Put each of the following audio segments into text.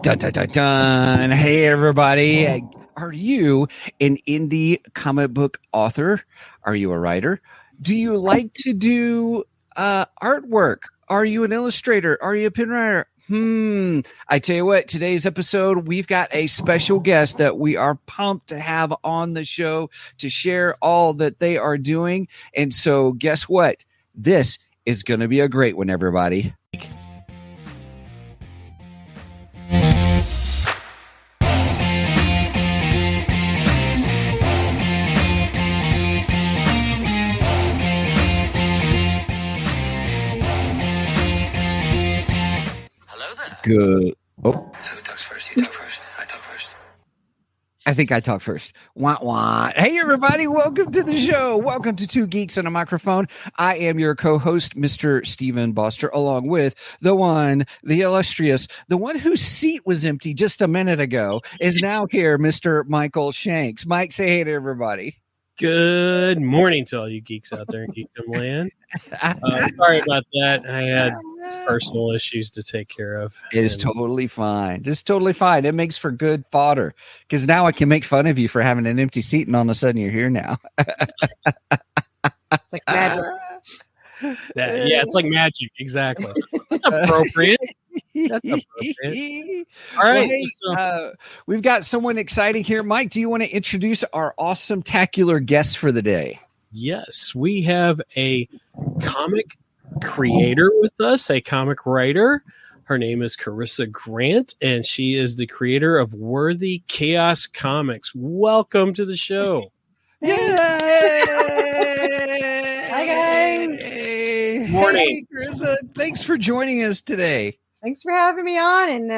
Dun, dun, dun, dun. Hey, everybody. Are you an indie comic book author? Are you a writer? Do you like to do artwork? Are you an illustrator? Are you a pen writer? I tell you what, today's episode, we've got a special guest that we are pumped to have on the show to share all that they are doing. And so guess what? This is going to be a great one, everybody. Good. Oh, so who talks first? You talk first. I talk first. I think I talk first. Wah, wah. Hey, everybody. Welcome to the show. Welcome to Two Geeks on a Microphone. I am your co-host, Mr. Stephen Boster, along with the one, the illustrious, the one whose seat was empty just a minute ago is now here, Mr. Michael Shanks. Mike, say hey to everybody. Good morning to all you geeks out there in Geekdom Land. Sorry about that. I had personal issues to take care of. It is totally fine. It's totally fine. It makes for good fodder because now I can make fun of you for having an empty seat and all of a sudden you're here now. It's like magic. Yeah, it's like magic. Exactly. That's appropriate. That's appropriate. All right. Well, hey, we've got someone exciting here. Mike, do you want to introduce our awesome-tacular guest for the day? Yes, we have a comic creator with us, a comic writer. Her name is Corissa Grant, and she is the creator of Worthy Chaos Comics. Welcome to the show. Yay! Hi, guys. Morning. Hey, Corissa, thanks for joining us today. Thanks for having me on and,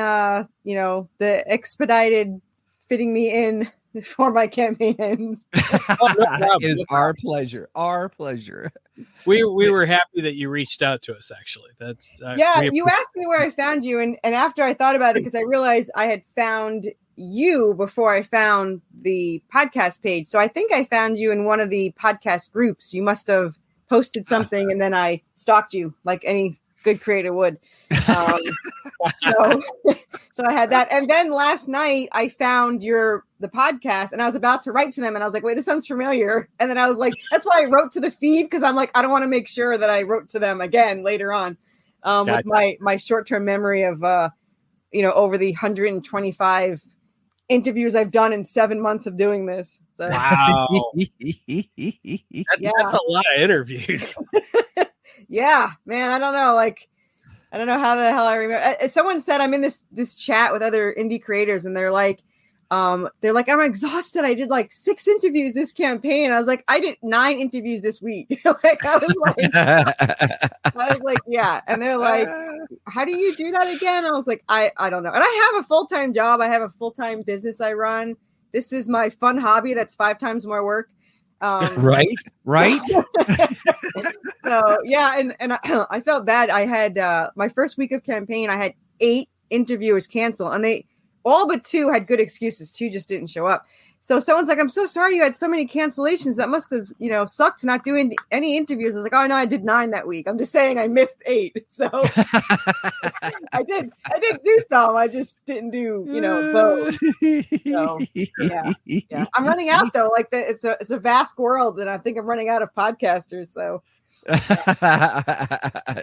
the expedited fitting me in for my campaign ends. It is our pleasure. Our pleasure. We were happy that you reached out to us, actually. You asked me where I found you, and after I thought about it, because I realized I had found you before I found the podcast page. So I think I found you in one of the podcast groups. You must have posted something, and then I stalked you like any good creator would. So I had that. And then last night I found the podcast and I was about to write to them and I was like, wait, this sounds familiar. And then I was like, that's why I wrote to the feed. Because I'm like, I don't want to make sure that I wrote to them again later on with my short-term memory of, over the 125 interviews I've done in 7 months of doing this. So. Wow. That's a lot of interviews. Yeah, man. I don't know. I don't know how the hell I remember. Someone said I'm in this chat with other indie creators, and they're like, I'm exhausted. I did like 6 interviews this campaign. I was like, I did 9 interviews this week. I was like, yeah. And they're like, how do you do that again? I was like, I don't know. And I have a full-time job. I have a full-time business I run. This is my fun hobby. That's 5 times more work. Right. So yeah, and I felt bad. I had my first week of campaign. I had 8 interviewers cancel, and they all but 2 had good excuses. 2 just didn't show up. So someone's like, "I'm so sorry you had so many cancellations. That must have sucked not doing any interviews." I was like, "Oh no, I did 9 that week. I'm just saying I missed 8." So I did do some. I just didn't do those. So yeah. I'm running out though. Like it's a vast world, and I think I'm running out of podcasters. So.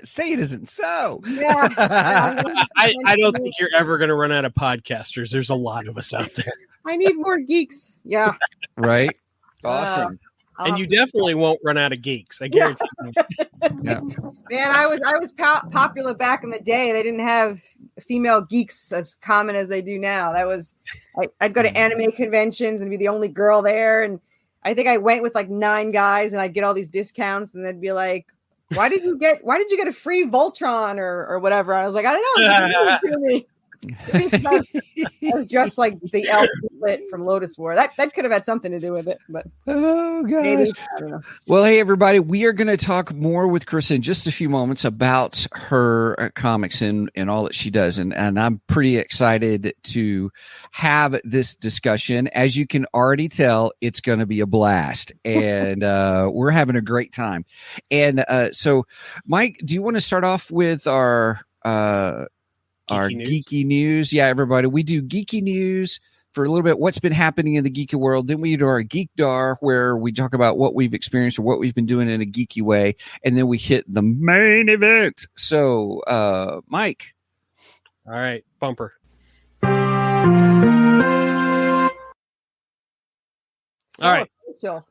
Say it isn't so. Yeah. I don't think you're ever going to run out of podcasters. There's a lot of us out there. I need more geeks. Yeah. Right. Awesome. And you definitely won't run out of geeks. I guarantee you. Yeah. Man, I was popular back in the day. They didn't have female geeks as common as they do now. I'd go to anime conventions and be the only girl there, and I think I went with like 9 guys, and I'd get all these discounts, and they'd be like, why did you get a free Voltron or whatever? I was like, I don't know. I was dressed like the elf lit from Lotus War. That could have had something to do with it, but oh gosh, maybe. I don't know. Well, hey everybody, we are going to talk more with Corissa in just a few moments about her comics and all that she does, and I'm pretty excited to have this discussion. As you can already tell, it's going to be a blast, and we're having a great time. And so, Mike, do you want to start off with our our news. geeky news. Yeah, everybody, we do geeky news for a little bit, what's been happening in the geeky world. Then we do our Geekdar, where we talk about what we've experienced or what we've been doing in a geeky way. And then we hit the main event. So, Mike. All right, bumper. So All right. official.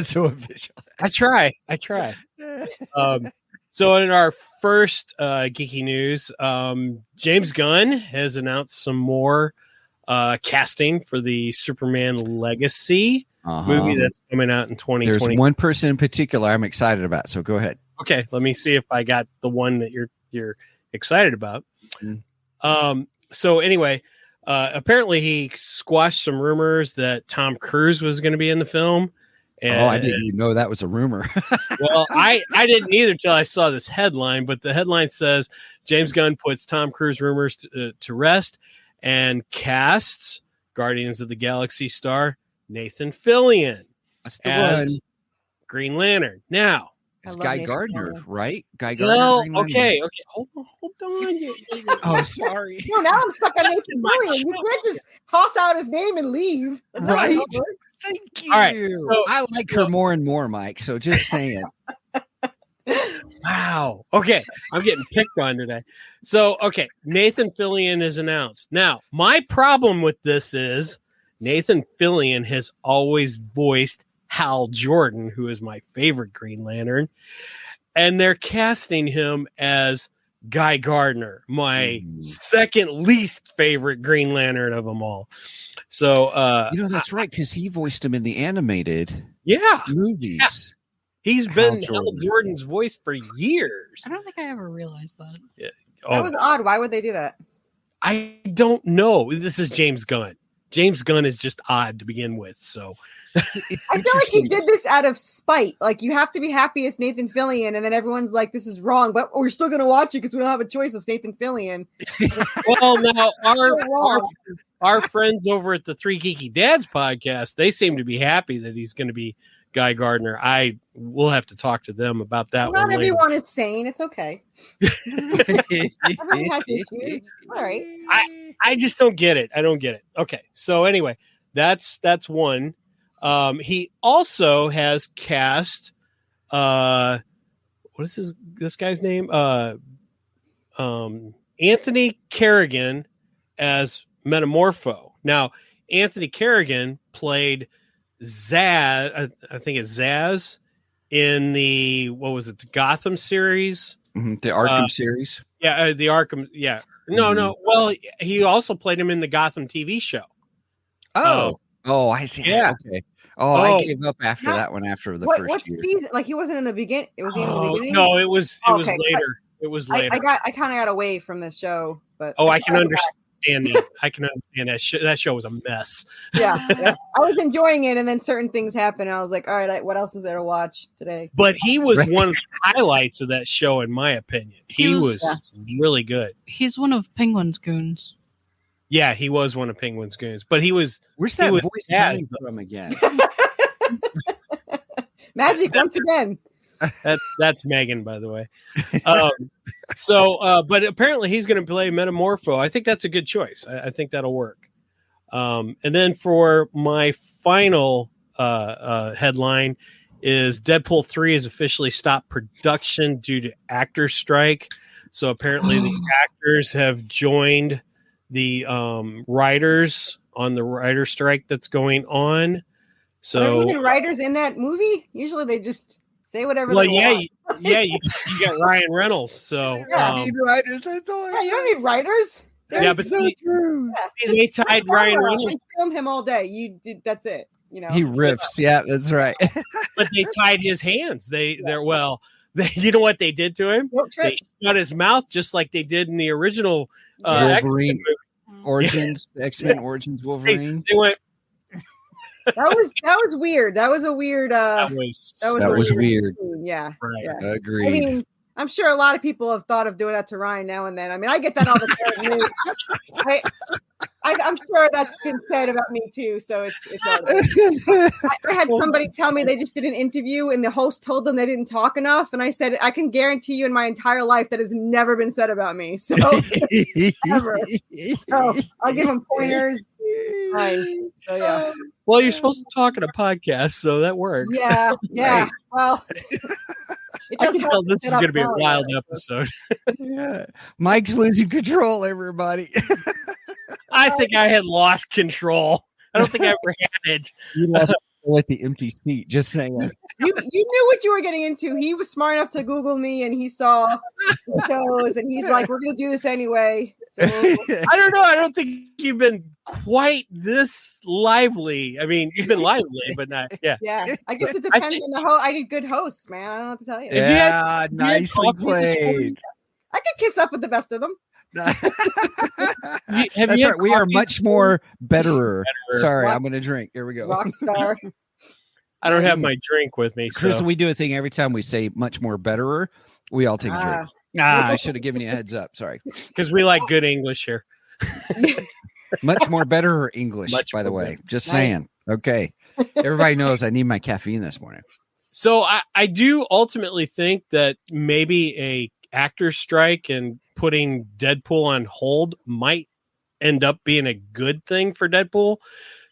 So official. I try. So in our first geeky news, James Gunn has announced some more casting for the Superman Legacy movie that's coming out in 2020. There's one person in particular I'm excited about, so go ahead. Okay, let me see if I got the one that you're excited about. So anyway, apparently he squashed some rumors that Tom Cruise was going to be in the film. And, I didn't even know that was a rumor. Well, I didn't either till I saw this headline, but the headline says James Gunn puts Tom Cruise rumors to rest and casts Guardians of the Galaxy star Nathan Fillion as Green Lantern. Now, it's Guy Gardner, right? Guy Gardner. Well, okay. Hold on. Oh, sorry. No, now I'm stuck on Nathan Fillion. You can't just toss out his name and leave. That's right? Thank you. All right, so, I like her more and more, Mike. So just saying. Wow. Okay. I'm getting picked on today. So, okay. Nathan Fillion is announced. Now, my problem with this is Nathan Fillion has always voiced Hal Jordan, who is my favorite Green Lantern. And they're casting him as Guy Gardner, my second least favorite Green Lantern of them all. So, that's right, because he voiced him in the animated movies. Yeah. He's been Hal Jordan's voice for years. I don't think I ever realized that. Yeah. That was odd. Why would they do that? I don't know. This is James Gunn. James Gunn is just odd to begin with. So I feel like he did this out of spite. Like, you have to be happy it's Nathan Fillion, and then everyone's like, this is wrong, but we're still going to watch it because we don't have a choice. It's Nathan Fillion. Well, now our friends over at the Three Geeky Dads podcast, they seem to be happy that he's going to be Guy Gardner. I will have to talk to them about that. Not everyone is sane. It's okay. All right. I just don't get it. I don't get it. Okay. So anyway, that's one. He also has cast what is this guy's name? Anthony Kerrigan as Metamorpho. Now, Anthony Kerrigan played Zaz, I think it's Zaz, in the the Gotham series, the Arkham series. Yeah, the Arkham. Yeah, no. Well, he also played him in the Gotham TV show. Oh, I see. Yeah. Okay. I gave up after that one. After the first year, season? Like, he wasn't in the beginning. Was he in the beginning? No, it was later. It was later. I kind of got away from this show, but I can understand. I can understand that. That show was a mess. Yeah. I was enjoying it, and then certain things happened. And I was like, all right, what else is there to watch today? But he was one of the highlights of that show, in my opinion. He was really good. He's one of Penguin's goons. Yeah, he was one of Penguin's goons. But he was. Where's that voice coming from again? Magic once again. That's Megan, by the way. But apparently he's going to play Metamorpho. I think that's a good choice. I think that'll work. And then for my final headline is Deadpool 3 has officially stopped production due to actor strike. So apparently the actors have joined the writers on the writer strike that's going on. So are there even writers in that movie? Usually they just say whatever they want. You got Ryan Reynolds. So you need writers. That's all. Yeah, you don't need writers. But true. They tied Ryan Reynolds. Film him all day. You did. That's it. You know, he riffs. Yeah, that's right. But they tied his hands. You know what they did to him? They shut his mouth just like they did in the original Wolverine Origins, X-Men Origins Wolverine. They went. That was weird. That was a weird. That was weird. Yeah, right. Yeah. Agreed. I mean, I'm sure a lot of people have thought of doing that to Ryan now and then. I mean, I get that all the time. I'm sure that's been said about me too. So it's all good. I had somebody tell me they just did an interview and the host told them they didn't talk enough. And I said, I can guarantee you in my entire life that has never been said about me. So ever. So I'll give them pointers. Fine. So yeah. Well, you're supposed to talk in a podcast, so that works. Yeah. Right. Well, I can tell this is going to be a wild episode. Yeah. Mike's losing control, everybody. I think I had lost control. I don't think I ever had it. You lost control at the empty seat, just saying. You knew what you were getting into. He was smart enough to Google me and he saw the shows and he's like, we're going to do this anyway. So, I don't know. I don't think you've been quite this lively. I mean, you've been lively, but not. Yeah. Yeah. I guess it depends on the host. I did good hosts, man. I don't know what to tell you. Yeah, nicely played. I could kiss up with the best of them. That's right. We are much more betterer. Sorry, I'm going to drink. Here we go. Rock star. I don't have my drink with me. Chris, So. we do a thing every time we say much more betterer. We all take a drink. I should have given you a heads up. Sorry. Because we like good English here. Much more betterer English, by the way. Just saying. Okay. Everybody knows I need my caffeine this morning. So I do ultimately think that maybe a actor strike and putting Deadpool on hold might end up being a good thing for Deadpool.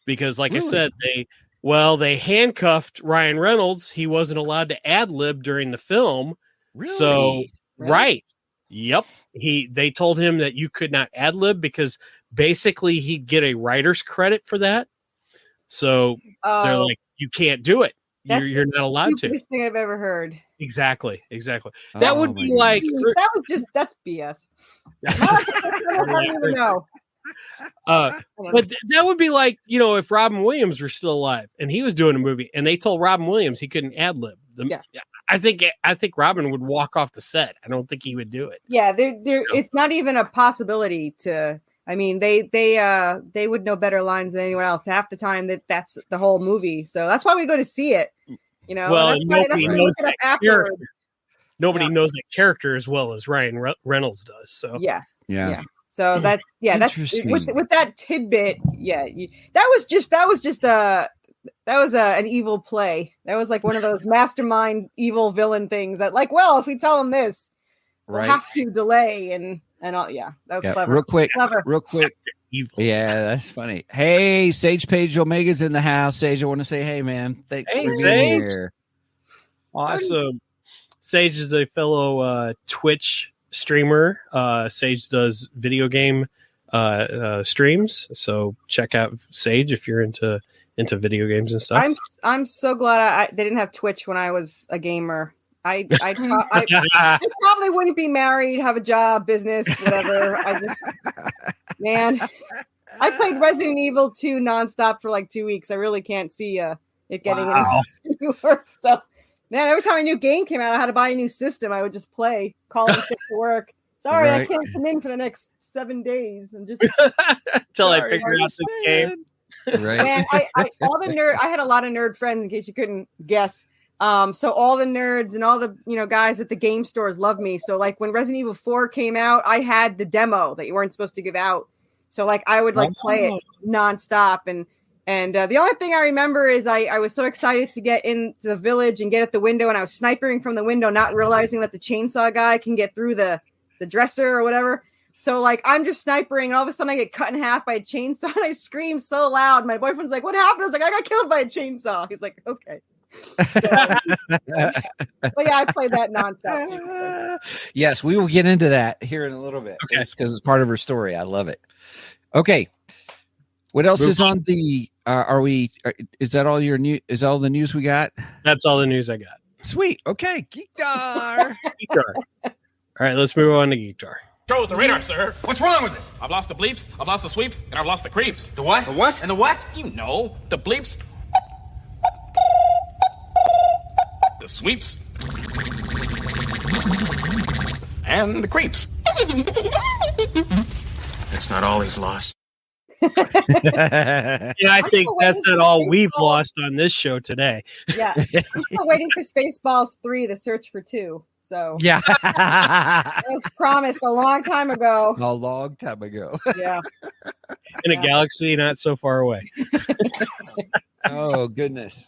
Because like I said, they handcuffed Ryan Reynolds. He wasn't allowed to ad-lib during the film. Really? So, right. Yep. They told him that you could not ad-lib because basically he'd get a writer's credit for that. So they're like, you can't do it. You're not allowed to. That's the thing I've ever heard. Exactly. That would be like that's BS. I don't even know. But that would be like, if Robin Williams were still alive and he was doing a movie and they told Robin Williams he couldn't ad lib. I think Robin would walk off the set. I don't think he would do it. Yeah, it's not even a possibility to. I mean, they would know better lines than anyone else. Half the time that's the whole movie. So that's why we go to see it. Well, nobody knows that character. Nobody knows that character as well as Ryan Reynolds does. So yeah. So that's with that tidbit. Yeah, that was an evil play. That was like one of those mastermind evil villain things that if we tell them this, we'll have to delay and all. Yeah, that was clever. Real quick. Evil. Yeah, that's funny. Hey, Sage Page Omega's in the house. Sage, I want to say, hey, man. Thanks for being here. Awesome. Sage is a fellow Twitch streamer. Sage does video game streams. So check out Sage if you're into video games and stuff. I'm so glad they didn't have Twitch when I was a gamer. I probably wouldn't be married, have a job, business, whatever. I played Resident Evil 2 nonstop for like 2 weeks. I really can't see it getting any worse. So, man, every time a new game came out, I had to buy a new system. I would just play, call in sick to work. Sorry, I can't come in for the next 7 days and just until I figure out this game. Right. Man, I had a lot of nerd friends in case you couldn't guess. So all the nerds and all the guys at the game stores love me. So like when Resident Evil 4 came out, I had the demo that you weren't supposed to give out. So like I would play it nonstop. And the only thing I remember is I was so excited to get into the village and get at the window, and I was snipering from the window, not realizing that the chainsaw guy can get through the dresser or whatever. So like I'm just snipering, and all of a sudden I get cut in half by a chainsaw, and I scream so loud. My boyfriend's like, "What happened?" I was like, "I got killed by a chainsaw." He's like, "Okay." But yeah, I played that nonstop. Yes, we will get into that here in a little bit. Okay, because it's part of her story. I love it. Okay, what else is on the? Is that all your new? Is all the news we got? That's all the news I got. Sweet. Okay, Geekdar. All right, let's move on to Geekdar. Throw with the radar, sir. What's wrong with it? I've lost the bleeps, I've lost the sweeps, and I've lost the creeps. The what? The what? And the what? You know, the bleeps. The sweeps. And the creeps. That's not all he's lost. Yeah, I think that's not all we've lost on this show today. Yeah. I'm still waiting for Spaceballs 3, The Search for 2. So yeah, it was promised a long time ago. A long time ago. Yeah. in a galaxy not so far away. Oh goodness.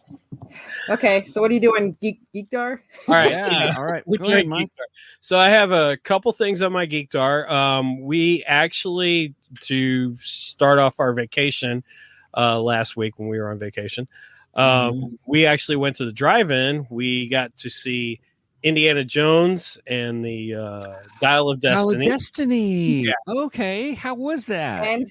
Okay, so what are you doing, Geekdar? All right. Yeah. All right. We Go ahead, doing Mike. Geekdar. So I have a couple things on my Geekdar. We actually, to start off our vacation last week when we were on vacation, we actually went to the drive-in. We got to see Indiana Jones and the Dial of Destiny. Dial of Destiny. Yeah. Okay. How was that? And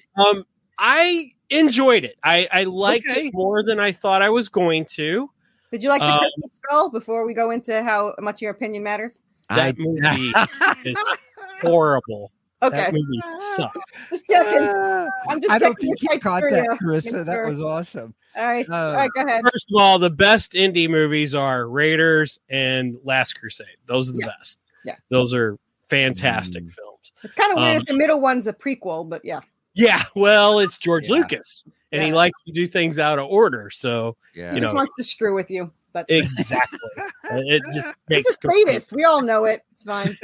I enjoyed it. I liked it more than I thought I was going to. did you like the Crystal Skull before we go into how much your opinion matters? That movie is horrible. Okay. That movie sucks. Just checking. I'm just I don't checking think you your caught criteria. that, Carissa. That Sure. was awesome. All right. All right, go ahead. First of all, the best indie movies are Raiders and Last Crusade. Those are the best. Yeah. Those are fantastic films. It's kind of weird that the middle one's a prequel, but yeah. Yeah, well, it's George Yeah. Lucas, and he likes to do things out of order. So, Yeah. He just wants to screw with you. But exactly. It just this makes is greatest. We all know it. It's fine.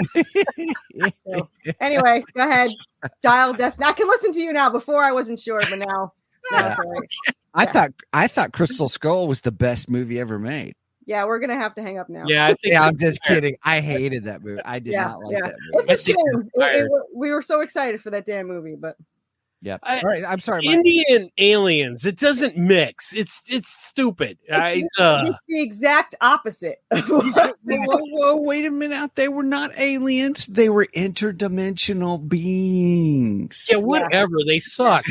So, anyway, go ahead. Dial Destiny. I can listen to you now. Before I wasn't sure, but now it's all right. I thought Crystal Skull was the best movie ever made. Yeah, we're gonna have to hang up now. Yeah, I think I'm just kidding. I hated that movie. I did not like that movie. It's a shame. We were so excited for that damn movie, but Yep. All right. I'm sorry, Mike. Indian aliens. It doesn't mix. It's stupid. it's the exact opposite. Whoa, wait a minute. They were not aliens. They were interdimensional beings. Yeah, whatever. They suck.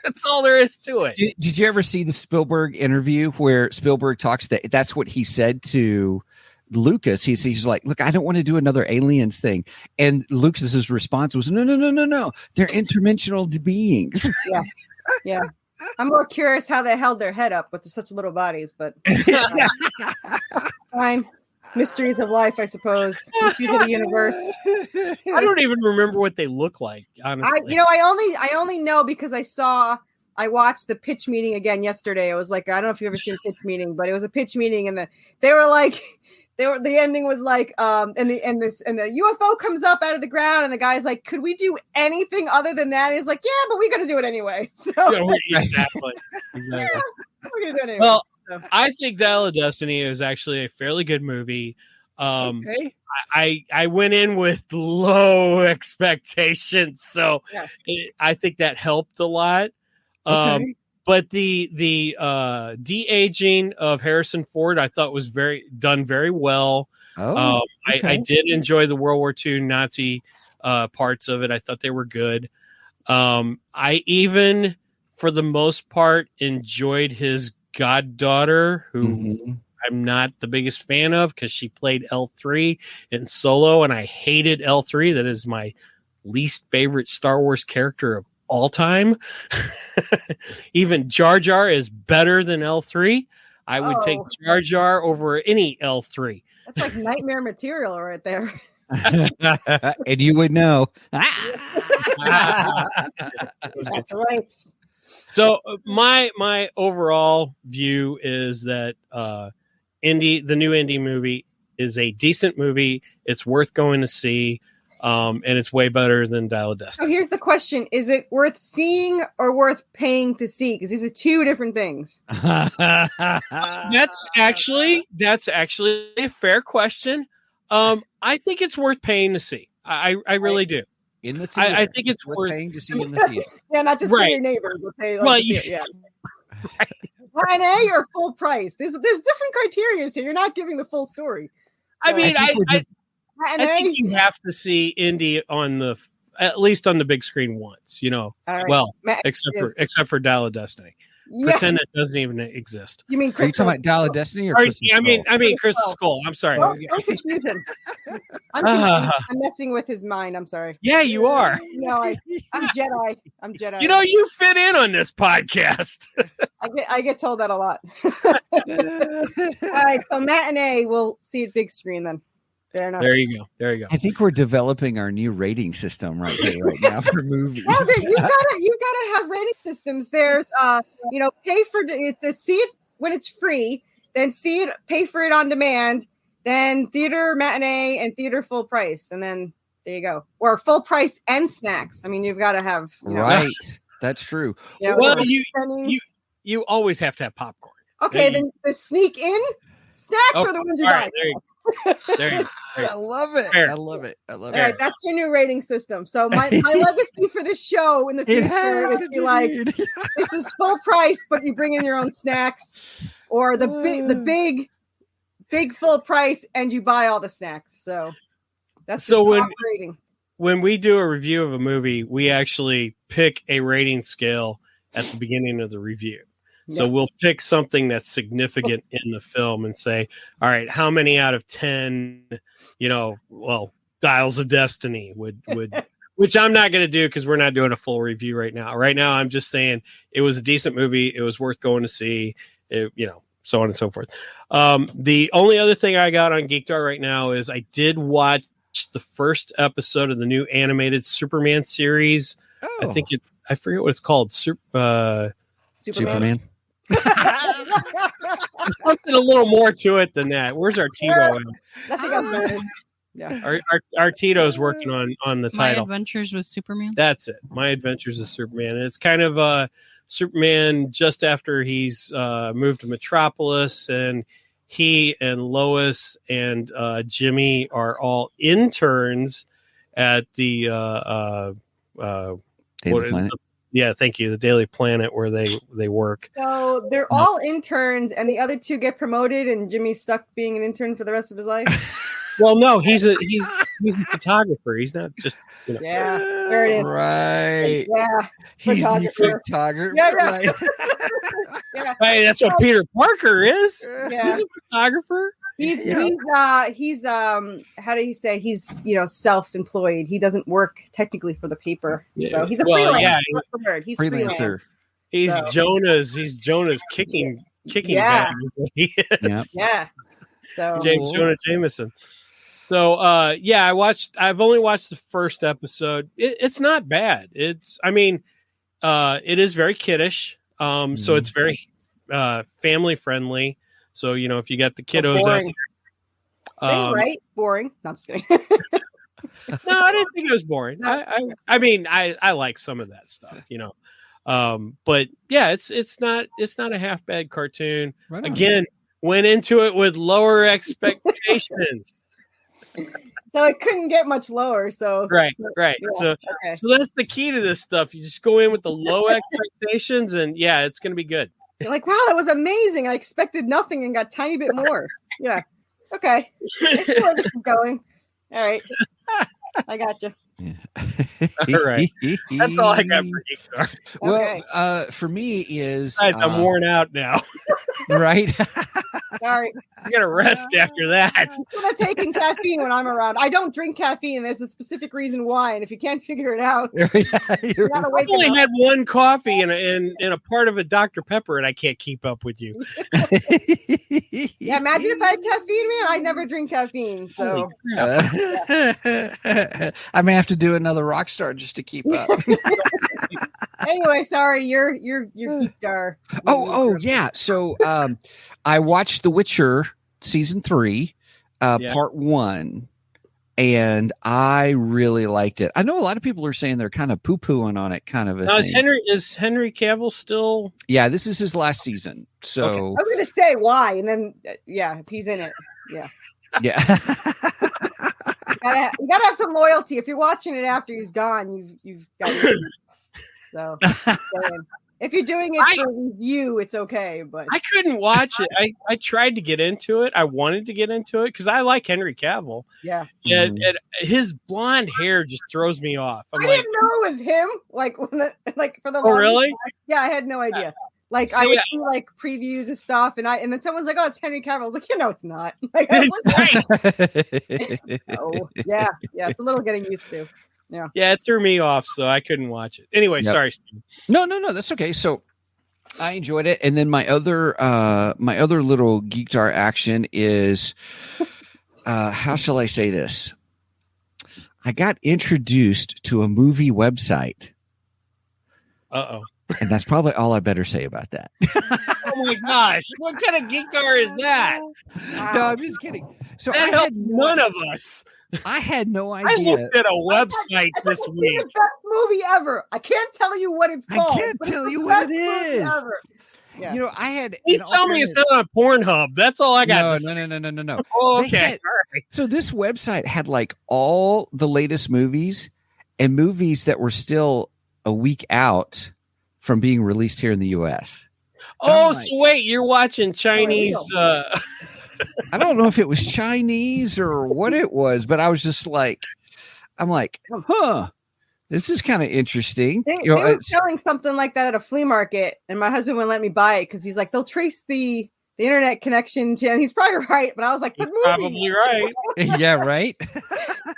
That's all there is to it. Did you ever see the Spielberg interview where Spielberg talks that's what he said to Lucas? He's like, look, I don't want to do another aliens thing. And Lucas's response was, no. They're interdimensional beings. Yeah. I'm more curious how they held their head up with such little bodies, but fine. Mysteries of life, I suppose. Mysteries of the universe. I don't even remember what they look like, honestly. I only know because I watched the pitch meeting again yesterday. It was like, I don't know if you've ever seen pitch meeting, but it was a pitch meeting, and the ending was like, and the UFO comes up out of the ground, and the guy's like, could we do anything other than that? And he's like, yeah, but we're gonna do it anyway. So Exactly. yeah, we're gonna do it anyway. Well, I think Dial of Destiny is actually a fairly good movie. Okay. I went in with low expectations, so I think that helped a lot. Okay. But the de-aging of Harrison Ford, I thought was done very well. I did enjoy the World War II Nazi parts of it. I thought they were good. I even, for the most part, enjoyed his goddaughter, who I'm not the biggest fan of because she played L3 in Solo, and I hated L3. That is my least favorite Star Wars character of all time. Even Jar Jar is better than L3. I would take Jar Jar over any L3. That's like nightmare material right there. And you would know. That's right. So my overall view is that the new indie movie is a decent movie. It's worth going to see. And it's way better than Dial of Destiny. So here's the question: is it worth seeing or worth paying to see? Because these are two different things. That's actually a fair question. I think it's worth paying to see. I really do. In the theater. I think it's worth paying to see in the theater. Yeah, not just for your neighbor, but pay. Like, yeah. Line A or full price? There's different criteria here. You're not giving the full story. So, I mean, I think you have to see Indy at least on the big screen once, right. Well, except for Dial of Destiny. Yeah. Pretend that doesn't even exist. You mean Are you talking about Dial of Destiny or Crystal Skull? I mean Crystal Skull. I'm sorry. Don't confuse him. I'm messing with his mind. I'm sorry. Yeah, you are. No, I'm Jedi. I'm Jedi. You fit in on this podcast. I get told that a lot. All right, so matinee, we'll see it big screen then. Fair enough. There you go. I think we're developing our new rating system right now for movies. Well, you gotta have rating systems. There's pay for it's see it when it's free, then pay for it on demand, then theater matinee and theater full price, and then there you go. Or full price and snacks. I mean, you've got to have Right. That's true. You know, Well, the- you always have to have popcorn. okay, then the sneak in snacks are the ones you all buy. right, there you go. I love it. Fair. I love it. I love All right, it. that's your new rating system. So my legacy for this show in the It future has is be like, indeed. this is full price, but you bring in your own snacks, or the big full price, and you buy all the snacks. So that's So the top rating. When we do a review of a movie, we actually pick a rating scale at the beginning of the review. So Yeah. we'll pick something that's significant in the film and say, all right, how many out of 10, Dials of Destiny would which I'm not going to do because we're not doing a full review right now. Right now, I'm just saying it was a decent movie. It was worth going to see, so on and so forth. The only other thing I got on Geekdar right now is I did watch the first episode of the new animated Superman series. Oh. I forget what it's called. Superman. Something a little more to it than that. Where's our Tito? Nothing else matters. Yeah. Our Tito's working on the My title. Adventures with Superman. That's it. My Adventures as Superman. And it's kind of Superman just after he's moved to Metropolis, and he and Lois and Jimmy are all interns at the Daily Planet. Yeah, thank you. The Daily Planet, where they work. So they're all interns, and the other two get promoted, and Jimmy's stuck being an intern for the rest of his life. Well, no, he's a photographer. He's not just Yeah, there it is. Right. Yeah, He's the photographer. photographer. Yeah. Right? Yeah. Hey, that's what Peter Parker is. Yeah. He's a photographer. He's how do you say, he's self-employed. He doesn't work technically for the paper. Yeah. So he's a Well, freelancer. yeah, That's the word. He's freelance. Freelancer. He's So- Jonah's kicking Yeah. bag. Yeah. Yeah. So James Jonah Jameson. So I've only watched the first episode. It's not bad. It is very kiddish. So it's very family friendly. So if you got the kiddos out boring. there, Say right? Boring. No, I'm just kidding. no, I didn't think it was boring. I like some of that stuff, but yeah, it's not a half bad cartoon. Right on. Again, went into it with lower expectations. So it couldn't get much lower. So Right. Yeah, So okay. so that's the key to this stuff. You just go in with the low expectations, and yeah, it's going to be good. You're like, wow, that was amazing. I expected nothing and got a tiny bit more. Yeah. Okay. I see where this is going. All right. I got you. All right. That's all I got for Geekdar. Well, for me is Besides, I'm worn out now. right. Sorry. I got to rest after that. I'm not taking caffeine when I'm around. I don't drink caffeine. There's a specific reason why. And if you can't figure it out, you gotta I've wake only up. had one coffee and a part of a Dr. Pepper, and I can't keep up with you. Yeah, imagine if I had caffeine, man. I never drink caffeine. So I may have to do another rock star just to keep up. anyway, sorry, you're Geekdar. Oh yeah. So I watched The Witcher season 3, part 1, and I really liked it. I know a lot of people are saying they're kind of poo-pooing on it, kind of a Now, thing. is Henry Cavill still? Yeah, this is his last season. So I was going to say why, and then if he's in it, yeah. yeah. You gotta have some loyalty. If you're watching it after he's gone, you've got to. So if you're doing it for review, it's okay. But I couldn't watch it. I tried to get into it. I wanted to get into it because I like Henry Cavill. yeah, And his blonde hair just throws me off. I'm I like, didn't know it was him. Like for the oh really? Yeah, I had no idea. Like See, I would see like previews and stuff, and then someone's like, "Oh, it's Henry Cavill." I was like, it's not." Like, I was like, oh, yeah, it's a little getting used to. Yeah, it threw me off, so I couldn't watch it. Anyway, sorry, Steve. No, that's okay. So I enjoyed it, and then my other little Geekdar action is, how shall I say this? I got introduced to a movie website. Uh-oh. And that's probably all I better say about that. Oh my gosh. What kind of Geekdar is that? No, I'm just kidding. So That helps none of us. I had no I idea. looked at a website this It's week. the best movie ever. I can't tell you what it's called. I can't but it's tell the you what best it movie is. ever. Yeah. You know, I had. Please tell me it's not on Pornhub. That's all I got. No. Oh, They okay. had- So this website had like all the latest movies and movies that were still a week out from being released here in the U.S. Oh, I'm so wait, you're watching Chinese? I don't know if it was Chinese or what it was, but I was just like, I'm like, huh, this is kind of interesting. They You know, were it's- selling something like that at a flea market, and my husband wouldn't let me buy it because he's like, they'll trace the internet connection to, and he's probably right. But I was like, the movie. Probably right. yeah, right.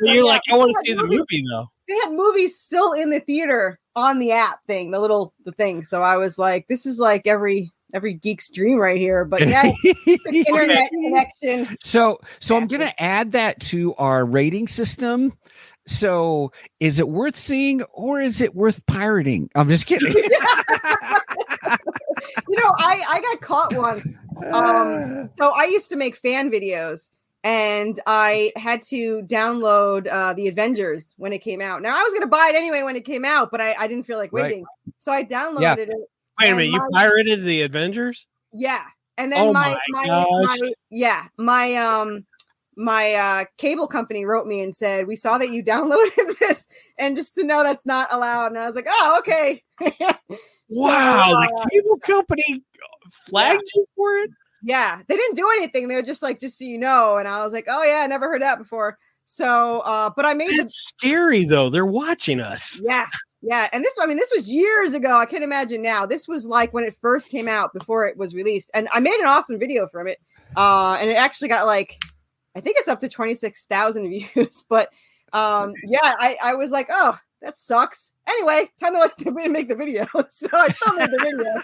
You're like, I want to see the movie though. They had movies still in the theater on the app thing, the thing. So I was like, this is like every geek's dream right here. But yeah, internet connection. So I'm gonna add that to our rating system. So is it worth seeing or is it worth pirating? I'm just kidding. You know, I got caught once. So I used to make fan videos, and I had to download the Avengers when it came out. Now I was going to buy it anyway when it came out, but I didn't feel like waiting, so I downloaded it. Wait a minute, you pirated the Avengers? Yeah, and then my cable company wrote me and said, we saw that you downloaded this, and just to know that's not allowed. And I was like, oh, okay. Wow, the cable company flagged you for it? Yeah, they didn't do anything. They were just like, just so you know. And I was like, oh yeah, I never heard that before. So, but I made It's scary though. They're watching us. Yeah. And this was years ago. I can't imagine now. This was like when it first came out before it was released. And I made an awesome video from it. And it actually got like, I think it's up to 26,000 views. But I was like, oh, that sucks. Anyway, time to make the video. So I still made the video.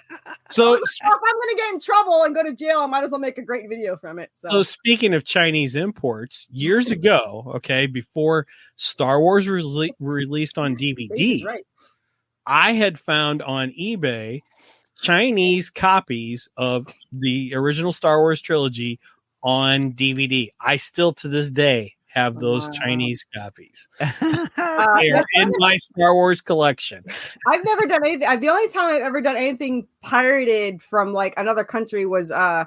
So if I'm going to get in trouble and go to jail, I might as well make a great video from it. So speaking of Chinese imports, years ago, okay, before Star Wars was released on DVD, right. I had found on eBay Chinese copies of the original Star Wars trilogy on DVD. I still to this day have those Chinese copies. They're in my Star Wars collection. I've never done anything. The only time I've ever done anything pirated from like another country was all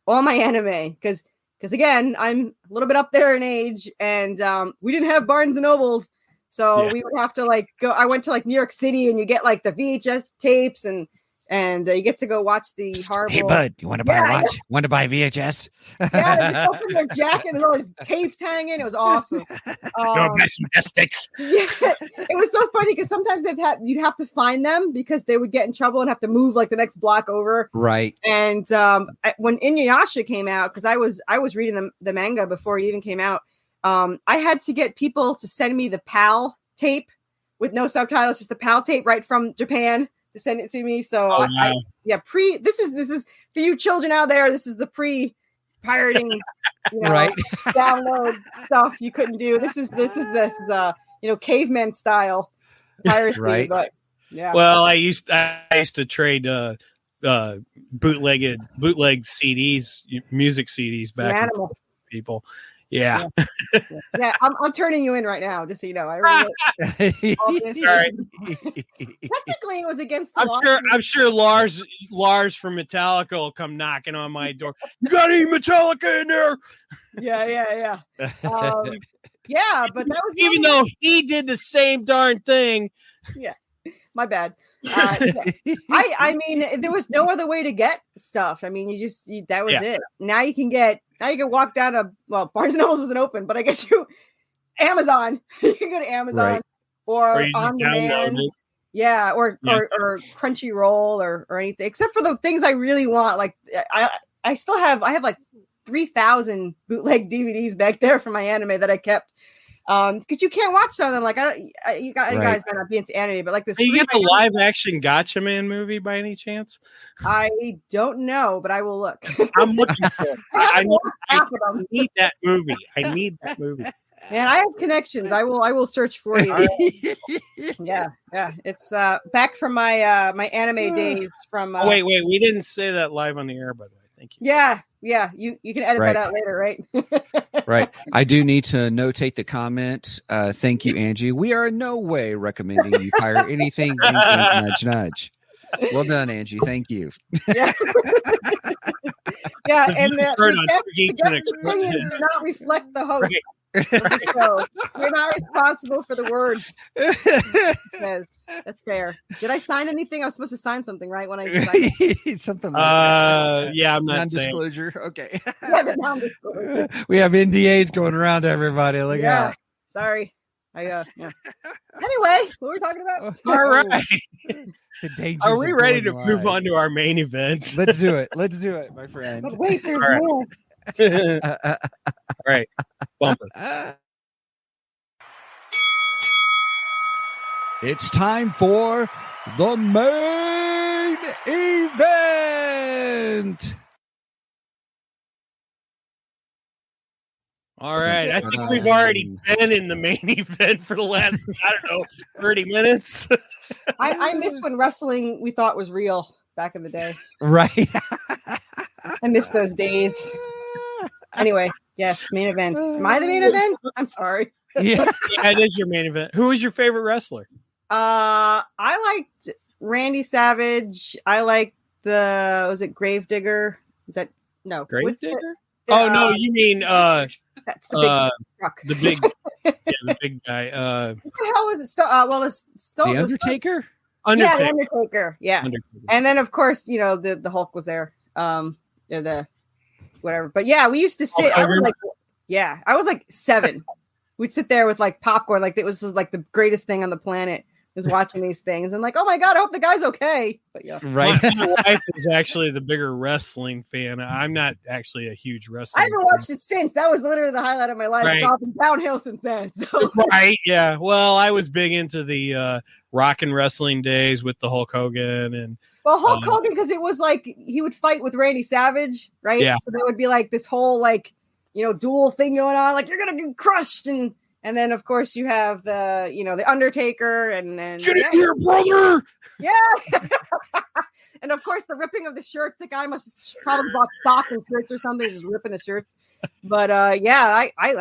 my anime. Because again, I'm a little bit up there in age, and we didn't have Barnes and Nobles. So we would have to like go. I went to like New York City, and you get like the VHS tapes, and you get to go watch the horrible. Hey, bud, you want to buy a watch? Want to buy VHS? Yeah, they just open their jacket. There's all these tapes hanging. It was awesome. Buy some sticks. Yeah, it was so funny because sometimes you'd have to find them because they would get in trouble and have to move like the next block over. Right. And when Inuyasha came out, because I was reading the manga before it even came out, I had to get people to send me the PAL tape with no subtitles, just the PAL tape right from Japan to send it to me. So this is for you children out there. This is the pre-pirating, right? Download stuff you couldn't do. This is the caveman style piracy. Right. But yeah. Well, I used to trade bootleg CDs, music CDs back to people. Yeah. Yeah, I'm turning you in right now, just so you know. I really technically it was against the law. I'm sure Lars from Metallica will come knocking on my door. You got any Metallica in there? Yeah. Yeah, but that was even though he did the same darn thing. Yeah, my bad. I mean, there was no other way to get stuff. I mean, that was it. Now you can walk down Barnes and Nobles isn't open, but I guess Amazon. You can go to Amazon right. or on demand. Yeah, or Crunchyroll or anything, except for the things I really want. Like I have like 3,000 bootleg DVDs back there from my anime that I kept. Because you can't watch some of them. Like you guys might not be into anime, but like this. Did you get the live action Gotcha Man movie by any chance? I don't know, but I will look. I'm looking for it. I need that movie. I need that movie. Man, I have connections. I will search for you. Yeah. It's back from my my anime days. From wait, we didn't say that live on the air, by the way. Thank you. Yeah. Yeah, you can edit that out later, right? Right. I do need to notate the comment. Thank you, Angie. We are in no way recommending you hire anything. Wink, wink, nudge, nudge. Well done, Angie. Thank you. Yeah. Yeah, and the guest opinions do not reflect the host. So you're not responsible for the words. That's fair. Did I sign anything? I was supposed to sign something, right? When I signed something like yeah, I'm not non-disclosure. saying. Okay. Yeah, the non-disclosure. We have NDAs going around to everybody. Look out. Sorry. Yeah. Anyway, what were we talking about? All right. Are we ready to move on to our main event? Let's do it. Let's do it, my friend. But wait, there's more. All right. Bumper. It's time for the main event. All right. I think we've already been in the main event for the last, 30 minutes. I miss when wrestling we thought was real back in the day. Right. I miss those days. Anyway, yes, main event. Am I the main event? I'm sorry. Yeah, it is your main event. Who was your favorite wrestler? I liked Randy Savage. I liked was it Gravedigger? Is that no Gravedigger? No, you mean that's the big truck. The big guy. What the hell was it? The Undertaker? Yeah, the Undertaker. Yeah. And then of course, the Hulk was there. The whatever. But yeah, we used to sit. I was like 7. We'd sit there with like popcorn, like it was like the greatest thing on the planet. Was watching these things and like, oh my god, I hope the guy's okay. But yeah, right. My wife is actually the bigger wrestling fan. I'm not actually a huge wrestling. I haven't watched it since. That was literally the highlight of my life. Right. It's all been downhill since then. So. Right? Yeah. Well, I was big into the rock and wrestling days with the Hulk Hogan and. Well, Hulk Hogan, because it was like he would fight with Randy Savage, right? Yeah. So there would be like this whole like duel thing going on. Like you're gonna get crushed and then, of course, you have the Undertaker, and then get in here, brother. Yeah, and of course, the ripping of the shirts. The guy must probably bought stock in shirts or something, just ripping the shirts. But I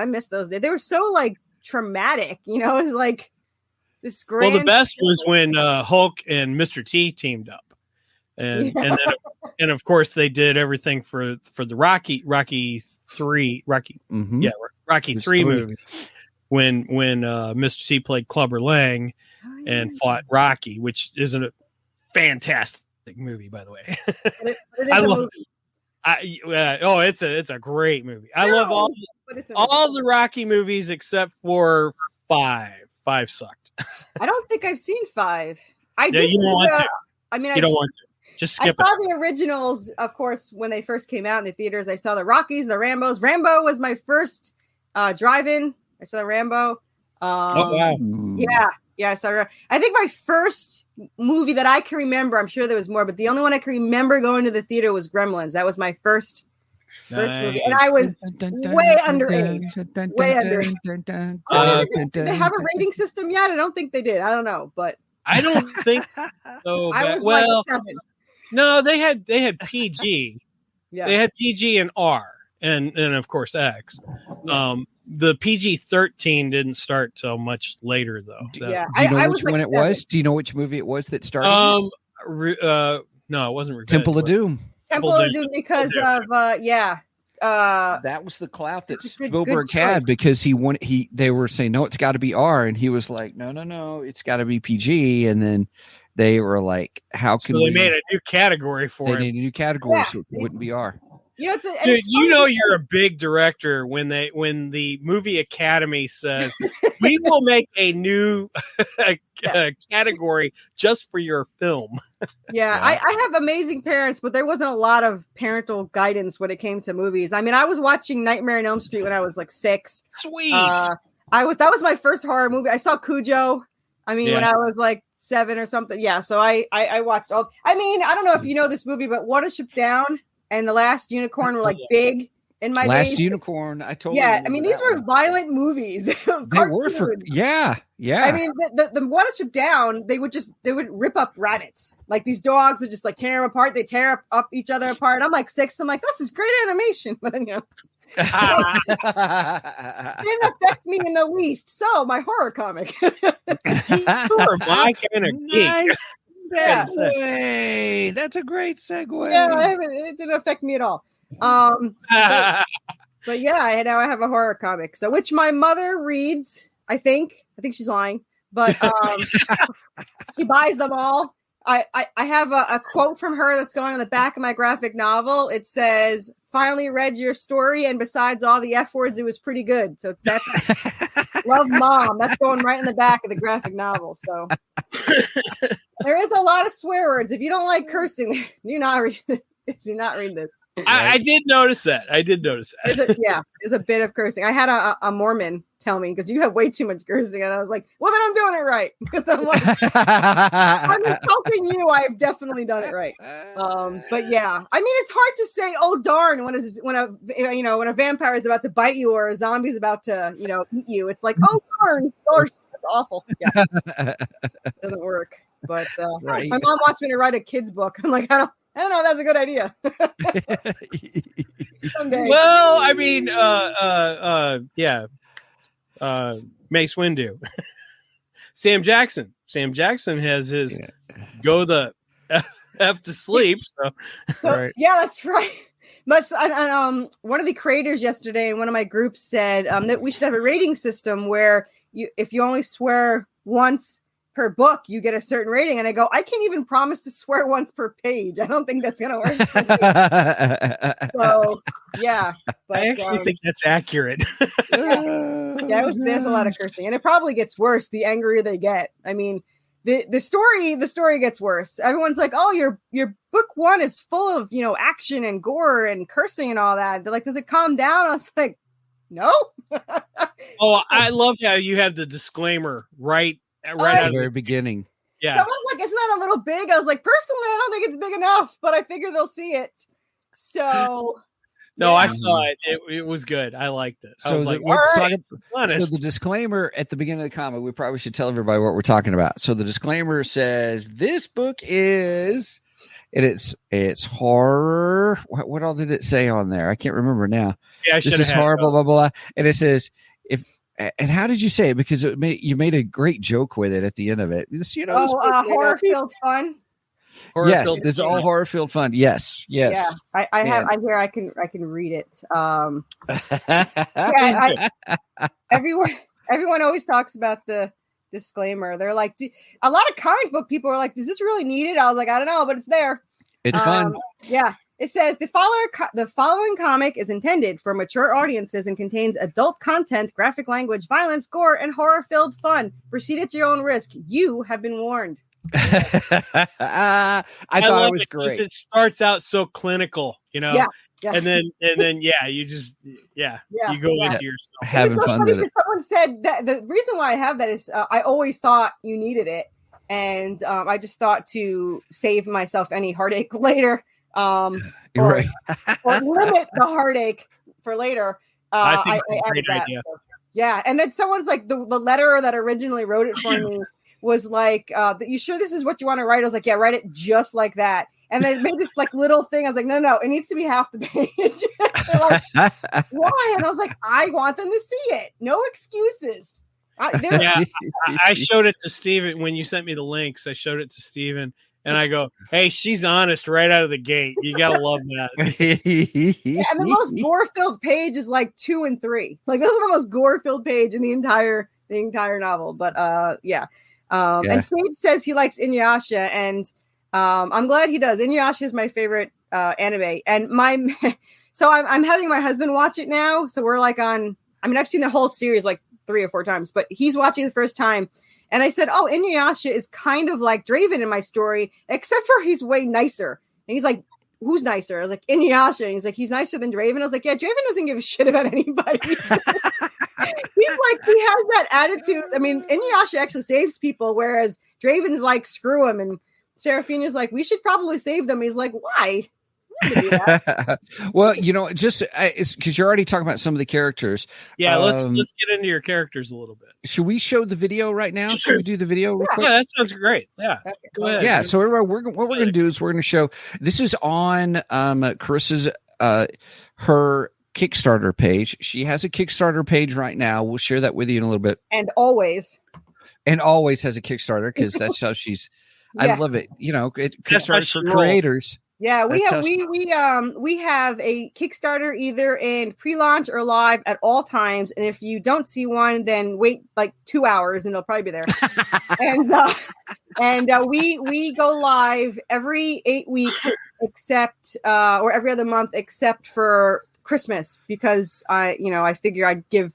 miss those days. They were so like traumatic, It was like this grand. Well, the best was when Hulk and Mr. T teamed up, and then of course they did everything for the Rocky 3 movie. When Mr. T played Clubber Lang and fought Rocky, which is a fantastic movie, by the way. I love it. It's a great movie. I love all the Rocky movies except for 5. 5 sucked. I don't think I've seen 5. You don't want to. I mean, you don't want to. Just skip I saw the originals, of course, when they first came out in the theaters. I saw the Rockies, the Rambos. Rambo was my first drive-in. I saw Rambo. Oh wow! Yeah. I saw. I think my first movie that I can remember. I'm sure there was more, but the only one I can remember going to the theater was Gremlins. That was my first movie, and I was way underage. Way underage. Did they have a rating system yet? I don't think they did. I don't know, but I don't think so. I was like 7. No, they had PG. Yeah, they had PG and R, and of course X. The PG-13 didn't start till much later, though. Do you know which one it was? Do you know which movie it was that started? No, it wasn't Revenge. Temple of Doom. Temple of Doom because of that was the clout that Spielberg had because they were saying no, it's got to be R, and he was like, no, it's got to be PG, and then they were like, how can they made a new category for it? They made a new category so it wouldn't be R. Dude, you're a big director when the movie Academy says we will make a new category just for your film. Yeah, I have amazing parents, but there wasn't a lot of parental guidance when it came to movies. I mean, I was watching Nightmare on Elm Street when I was like 6. Sweet. That was my first horror movie. I saw Cujo. I mean, when I was like 7 or something. Yeah, so I watched all. I mean, I don't know if you know this movie, but Watership Down and The Last Unicorn were like big in my Last days. Unicorn. I totally Yeah, I mean, remember these that were one. violent movies. They were for yeah. I mean, the Watership Down, they would rip up rabbits. Like these dogs would just like tear them apart. They tear up each other apart. I'm like 6. I'm like, this is great animation, but you know, it didn't affect me in the least. So my horror comic. You're my kind of geek. Yeah. Segue. That's a great segue. Yeah, it didn't affect me at all. But yeah, now I have a horror comic, so which my mother reads. I think she's lying, but she buys them all. I have a quote from her that's going on the back of my graphic novel. It says, "Finally read your story, and besides all the F words, it was pretty good." So that's love, Mom. That's going right in the back of the graphic novel. So there is a lot of swear words. If you don't like cursing, do not read this. I did notice that. There's a bit of cursing. I had a Mormon tell me, because you have way too much cursing, and I was like, well, then I'm doing it right, because I'm like, I'm helping you. I've definitely done it right. But yeah, I mean, it's hard to say, oh darn, when a vampire is about to bite you or a zombie is about to eat you. It's like, oh darn, that's awful. Yeah, doesn't work. But right. My mom wants me to write a kid's book. I'm like, I don't know if that's a good idea. Someday. Well, I mean, Mace Windu. Sam Jackson has his go the F to sleep. So Right. Yeah, that's right. But one of the creators yesterday in one of my groups said that we should have a rating system where if you only swear once per book, you get a certain rating. And I go, I can't even promise to swear once per page. I don't think that's going to work for me. So, yeah. But, I actually think that's accurate. there's a lot of cursing. And it probably gets worse the angrier they get. I mean, the story gets worse. Everyone's like, oh, your book 1 is full of, action and gore and cursing and all that. They're like, does it calm down? I was like, no. Oh, I love how you have the disclaimer right at the very beginning. Yeah. Someone's like, isn't that a little big? I was like, personally, I don't think it's big enough, but I figure they'll see it. So no, I saw it. It was good. I liked it. I was like, so the disclaimer at the beginning of the comic, we probably should tell everybody what we're talking about. So the disclaimer says this book is, it's horror. What all did it say on there? I can't remember now. Yeah, this is horror, blah, blah, blah. And it says, and how did you say it? Because you made a great joke with it at the end of it. Horror-filled fun. Yes, this is all horror-filled fun. Yes. Yeah, I have. I hear I can read it. Everyone always talks about the disclaimer. They're like, a lot of comic book people are like, does this really need it? I was like, I don't know, but it's there. It's fun. Yeah. It says the following comic is intended for mature audiences and contains adult content, graphic language, violence, gore, and horror-filled fun. Proceed at your own risk. You have been warned. I thought it was great. It starts out so clinical, Yeah. And then you just you go into yourself having fun with it. Someone said that the reason why I have that is I always thought you needed it, and I just thought to save myself any heartache later. Or limit the heartaque for later. I think I added that. Idea. Yeah, and then someone's like the letter that originally wrote it for me was like, "You sure this is what you want to write?" I was like, "Yeah, write it just like that." And they made this like little thing. I was like, "No, it needs to be half the page." Like, why? And I was like, "I want them to see it. No excuses." I showed it to Steven when you sent me the links. I showed it to Steven. And I go, hey, she's honest right out of the gate. You gotta love that. And the most gore-filled page is like 2 and 3. Like those are the most gore-filled page in the entire novel. But And Sage says he likes Inuyasha, and I'm glad he does. Inuyasha is my favorite anime, and so I'm having my husband watch it now. So we're like on. I mean, I've seen the whole series like 3 or 4 times, but he's watching the first time. And I said, oh, Inuyasha is kind of like Draven in my story, except for he's way nicer. And he's like, who's nicer? I was like, Inuyasha. And he's like, he's nicer than Draven. I was like, yeah, Draven doesn't give a shit about anybody. He's like, he has that attitude. I mean, Inuyasha actually saves people, whereas Draven's like, screw him. And Seraphina's like, we should probably save them. He's like, why? Well, just it's because you're already talking about some of the characters. Yeah, let's get into your characters a little bit. Should we show the video right now? Should we do the video real quick? Yeah, that sounds great. Yeah, go ahead. Yeah, so everybody, what we're going to do is we're going to show. This is on Carissa's her Kickstarter page. She has a Kickstarter page right now. We'll share that with you in a little bit. And always has a Kickstarter because that's how she's. I love it. Kickstarter for creators. Yeah, we have a Kickstarter either in pre-launch or live at all times, and if you don't see one, then wait like 2 hours and it'll probably be there. and we go live every 8 weeks, except or every other month, except for Christmas, because I figure I'd give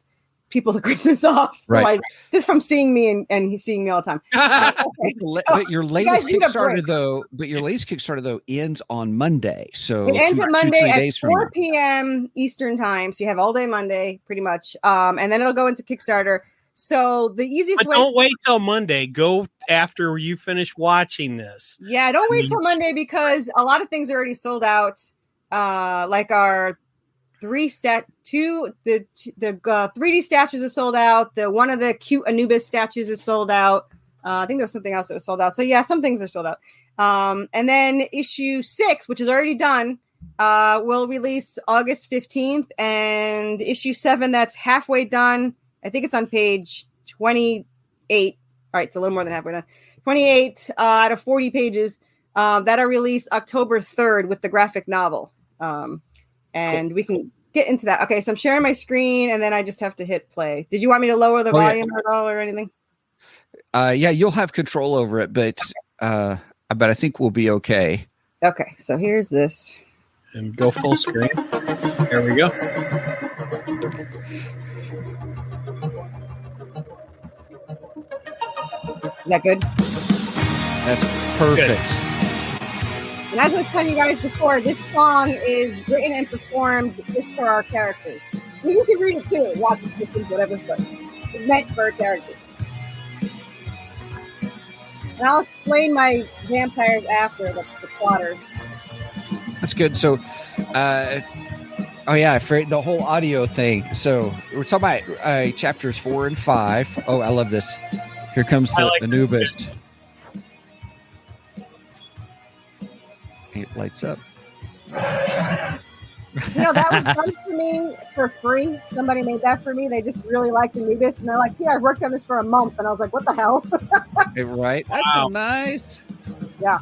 people the Christmas off, right? Just from seeing me and seeing me all the time. But your latest Kickstarter though ends on Monday. So it ends on Monday at 4 p.m. Eastern time. So you have all day Monday, pretty much, and then it'll go into Kickstarter. So the easiest way. Don't wait till Monday. Go after you finish watching this. Yeah, don't wait till Monday because a lot of things are already sold out. Like our 3D statues are sold out. One of the cute Anubis statues is sold out. I think there was something else that was sold out. So yeah, some things are sold out. And then issue 6, which is already done, will release August 15th, and issue 7 that's halfway done. I think it's on page 28. All right, it's a little more than halfway done. 28 out of 40 pages. That'll release October 3rd with the graphic novel. And we can get into that. Okay, so I'm sharing my screen, and then I just have to hit play. Did you want me to lower the volume at all or anything? Yeah, you'll have control over it, but I think we'll be okay. Okay, so here's this. And go full screen. There we go. Is that good? That's perfect. Good. And as I was telling you guys before, this song is written and performed just for our characters. Well, you can read it too, watch it, listen, whatever, but it's meant for our characters. And I'll explain my vampires after, the plotters. That's good. So, for the whole audio thing. So we're talking about chapters 4 and 5. Oh, I love this. Here comes the Anubis. It lights up. That was done for me for free. Somebody made that for me. They just really liked Anubis, and they're like, "Yeah, I've worked on this for a month," and I was like, "What the hell?" Right? That's so nice. Yeah.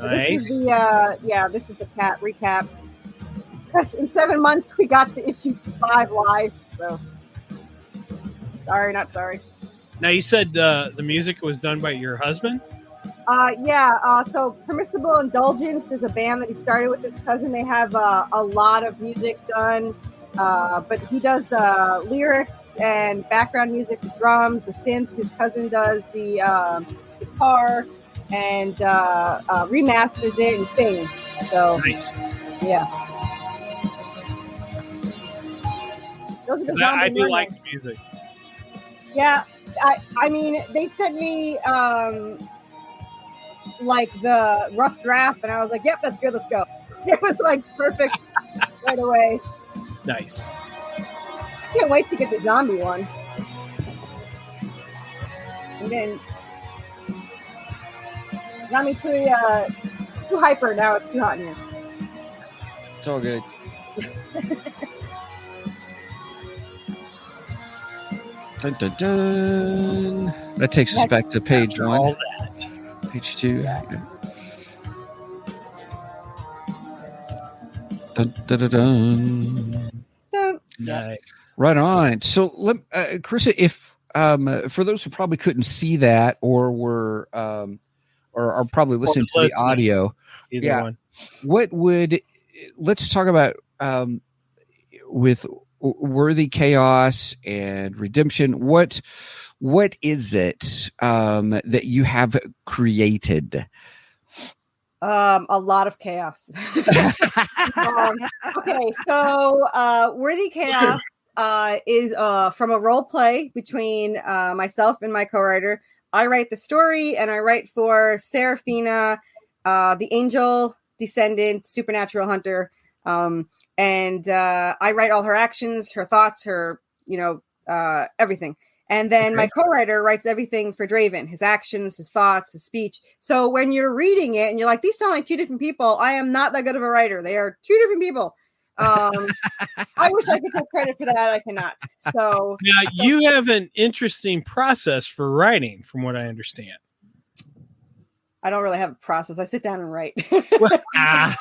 Nice. This is the cat recap. In 7 months, we got to issue 5 live. So sorry, not sorry. Now you said the music was done by your husband. So Permissible Indulgence is a band that he started with his cousin. They have a lot of music done, but he does the lyrics and background music, the drums, the synth. His cousin does the guitar and remasters it and sings. So nice. Yeah. Those are the I do like the music. Yeah, I mean, they sent me like the rough draft, and I was like, "Yep, that's good. Let's go." It was like perfect right away. Nice. I can't wait to get the zombie one. And then got me too hyper. Now it's too hot in here. It's all good. Dun, dun, dun. That takes us back to page 1. All that. Page 2. Dun, dun, dun, dun. Nice. Right on. So, Carissa, if for those who probably couldn't see that or were or are probably listening to the audio, Either one. Let's talk about with Worthy Chaos and Redemption. What is it that you have created? A lot of chaos. Okay, so Worthy Chaos is from a role play between myself and my co-writer. I write the story, and I write for Serafina, the angel descendant, supernatural hunter. And I write all her actions, her thoughts, her, everything. And then my co-writer writes everything for Draven, his actions, his thoughts, his speech. So when you're reading it and you're like, these sound like two different people, I am not that good of a writer. They are two different people. I wish I could take credit for that. I cannot. So now you have an interesting process for writing, from what I understand. I don't really have a process. I sit down and write. I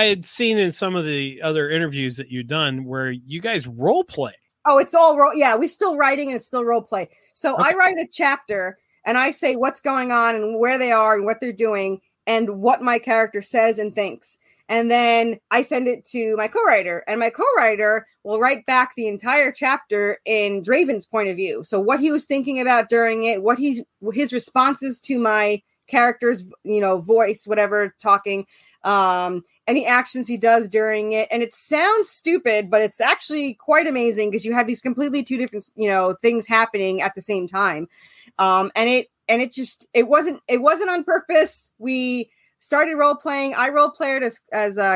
had seen in some of the other interviews that you've done where you guys role play. Oh, it's all yeah, we're still writing and it's still role play. So I write a chapter and I say what's going on and where they are and what they're doing and what my character says and thinks. And then I send it to my co-writer, and my co-writer will write back the entire chapter in Draven's point of view. So what he was thinking about during it, what his responses to my character's, voice, whatever, talking, any actions he does during it. And it sounds stupid, but it's actually quite amazing because you have these completely two different, things happening at the same time. And it wasn't on purpose. We started role playing. I role played as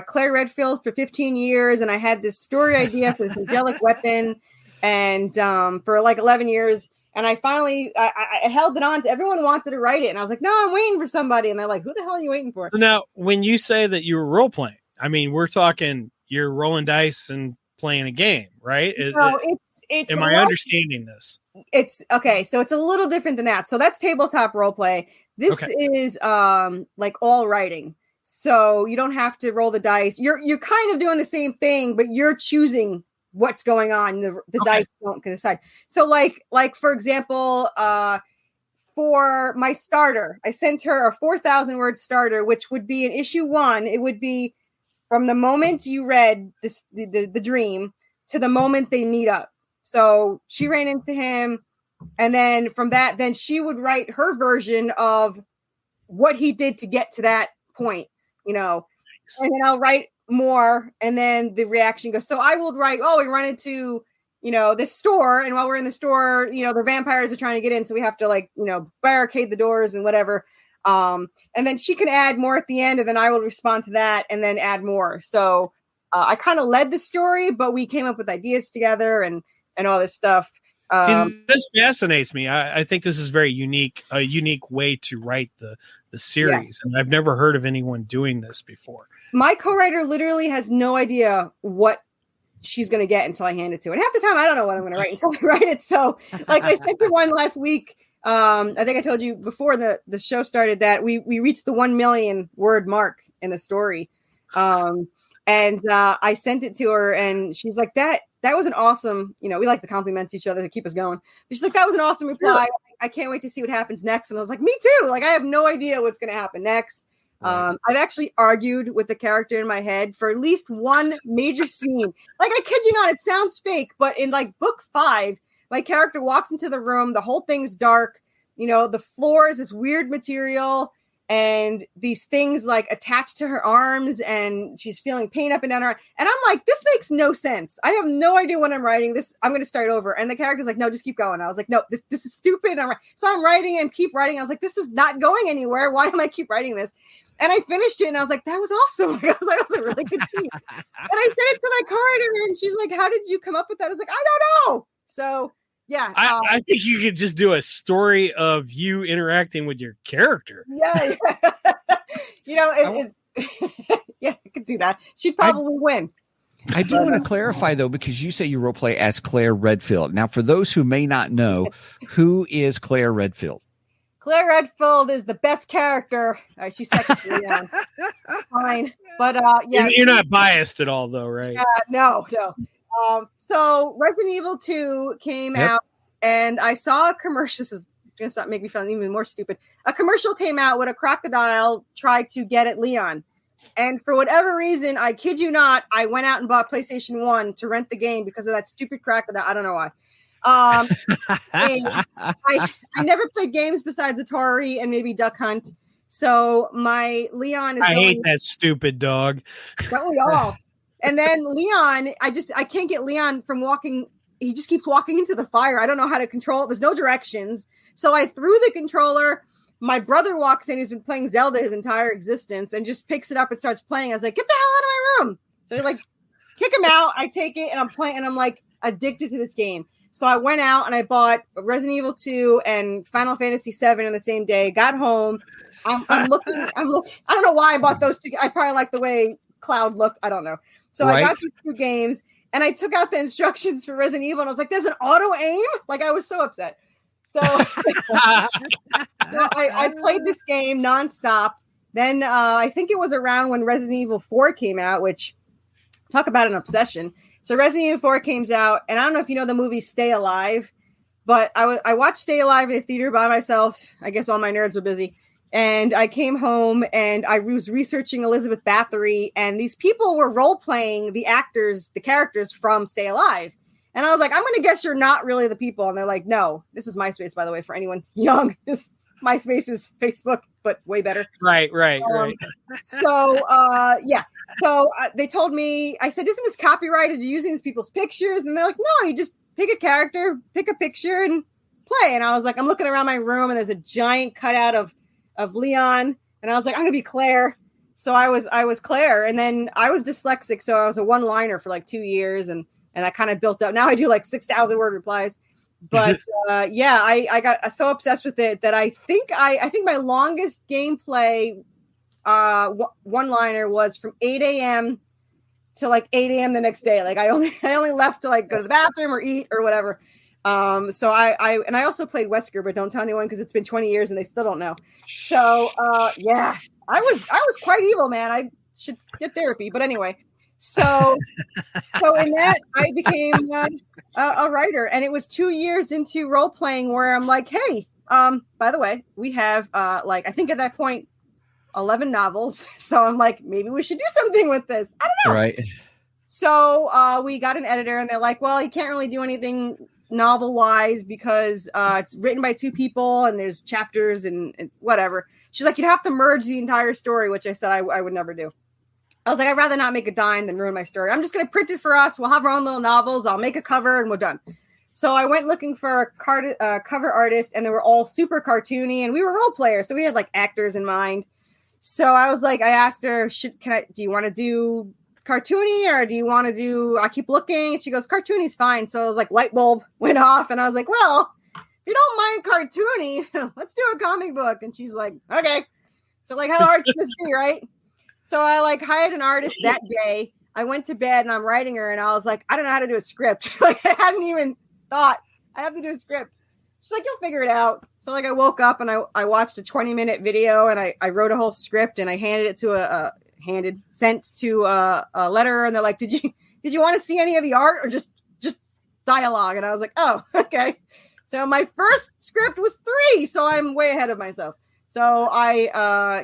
Claire Redfield for 15 years, and I had this story idea for this angelic weapon, and for like 11 years. And I finally I held it on to everyone wanted to write it, and I was like, no, I'm waiting for somebody. And they're like, who the hell are you waiting for? So now, when you say that you were role playing, I mean, we're talking you're rolling dice and playing a game, right? No, it's. Am I understanding this? It's okay. So it's a little different than that. So that's tabletop role play. This is like all writing. So you don't have to roll the dice. You're kind of doing the same thing, but you're choosing what's going on. The dice don't decide. So like for example, for my starter, I sent her a 4,000 word starter, which would be in issue 1. It would be from the moment you read the dream to the moment they meet up. So she ran into him, and then from that, then she would write her version of what he did to get to that point, and then I'll write more, and then the reaction goes. So I will write, we run into, this store, and while we're in the store, the vampires are trying to get in, so we have to barricade the doors and whatever. And then she can add more at the end, and then I will respond to that and then add more. So I kind of led the story, but we came up with ideas together and all this stuff. See, this fascinates me. I think this is a unique way to write the series. Yeah. And I've never heard of anyone doing this before. My co-writer literally has no idea what she's going to get until I hand it to her. And half the time I don't know what I'm going to write until I write it. So I sent her one last week. I think I told you before the show started that we reached the 1 million word mark in the story. And I sent it to her, and she's like, that was an awesome, we like to compliment each other to keep us going. But she's like, that was an awesome reply. I can't wait to see what happens next. And I was like, me too. I have no idea what's going to happen next. Right. I've actually argued with the character in my head for at least one major scene. I kid you not, it sounds fake, but in book 5, my character walks into the room. The whole thing's dark. The floor is this weird material, and these things attached to her arms, and she's feeling pain up and down her. And I'm like, this makes no sense. I have no idea what I'm writing. I'm going to start over. And the character's like, no, just keep going. I was like, no, this is stupid. So I'm writing and keep writing. I was like, this is not going anywhere. Why am I keep writing this? And I finished it, and I was like, that was awesome. I was like, that was a really good scene. And I sent it to my co-writer, and she's like, how did you come up with that? I was like, I don't know. So yeah, I think you could just do a story of you interacting with your character. Yeah. Yeah, I could do that. She'd probably win. I do want to clarify, though, because you say you role play as Claire Redfield. Now, for those who may not know, who is Claire Redfield? Claire Redfield is the best character. She's second to Leon. Fine, but yeah, you're not biased at all, though, right? No. So Resident Evil 2 came out, and I saw a commercial. This is going to stop making me feel even more stupid. A commercial came out with a crocodile tried to get at Leon. And for whatever reason, I kid you not, I went out and bought PlayStation 1 to rent the game because of that stupid crocodile. I don't know why. I never played games besides Atari and maybe Duck Hunt. So my Leon is I hate that stupid dog. Don't we all? And then Leon, I can't get Leon from walking. He just keeps walking into the fire. I don't know how to control it. There's no directions. So I threw the controller. my brother walks in, he's been playing Zelda his entire existence, and just picks it up and starts playing. I was like, get the hell out of my room. So he like kick him out. I take it and I'm playing, and I'm like addicted to this game. So I went out and I bought Resident Evil 2 and Final Fantasy 7 in the same day. Got home. I'm looking. I don't know why I bought those two. I probably like the way Cloud looked. I don't know. So I got these 2 games and I took out the instructions for Resident Evil and I was like, there's an auto aim. Like I was so upset. So I played this game nonstop. Then I think it was around when Resident Evil 4 came out, which talk about an obsession. So Resident Evil 4 came out, and I don't know if you know the movie Stay Alive, but I watched Stay Alive in the theater by myself. I guess all my nerds were busy. And I came home and I was researching Elizabeth Bathory, and these people were role-playing the characters from Stay Alive. And I was like, I'm going to guess you're not really the people. And they're like, no, this is MySpace, by the way, for anyone young. MySpace is Facebook, but way better. Right. So, yeah. So they told me, I said, isn't this copyrighted? You're using these people's pictures? And they're like, no, you just pick a character, pick a picture and play. And I was like, I'm looking around my room and there's a giant cutout of Leon. And I was like, I'm going to be Claire. So I was Claire. And then I was dyslexic. So I was a one-liner for like 2 years. And I kind of built up. Now I do like 6,000 word replies. But yeah, I got so obsessed with it that I think my longest gameplay one-liner was from 8 a.m. to like 8 a.m. the next day. Like I only left to like go to the bathroom or eat or whatever. So I also played Wesker, but don't tell anyone because it's been 20 years and they still don't know. So yeah, I was quite evil, man. I should get therapy, but anyway. So in that I became a writer, and it was 2 years into role playing where I'm like, hey, by the way, we have like I think at that point 11 novels. So I'm like, maybe we should do something with this. I don't know. Right. So we got an editor, and they're like, well, you can't really do anything novel wise because it's written by 2 people and there's chapters and whatever. She's like, you'd have to merge the entire story, which I said I would never do. I was like, I'd rather not make a dime than ruin my story. I'm just going to print it for us. We'll have our own little novels. I'll make a cover and we're done. So I went looking for a cover artist, and they were all super cartoony, and we were role players. So we had like actors in mind. So I was like, I asked her, do you want to do cartoony or do you want to do, I keep looking, and she goes, cartoony's fine. So I was like, light bulb went off, and I was like, well, if you don't mind cartoony, let's do a comic book. And she's like, okay. So like, how hard can this be, right? So I like hired an artist that day. I went to bed and I'm writing her, and I was like, I don't know how to do a script. Like I hadn't even thought I have to do a script. She's like, you'll figure it out. So like I woke up and I watched a 20-minute video, and I wrote a whole script, and I handed it to sent to a letterer, and they're like, did you want to see any of the art or just dialogue? And I was like, oh, okay. So my first script was 3, so I'm way ahead of myself. So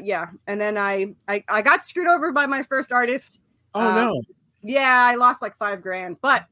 yeah. And then I got screwed over by my first artist. Oh no. Yeah, I lost like $5,000, but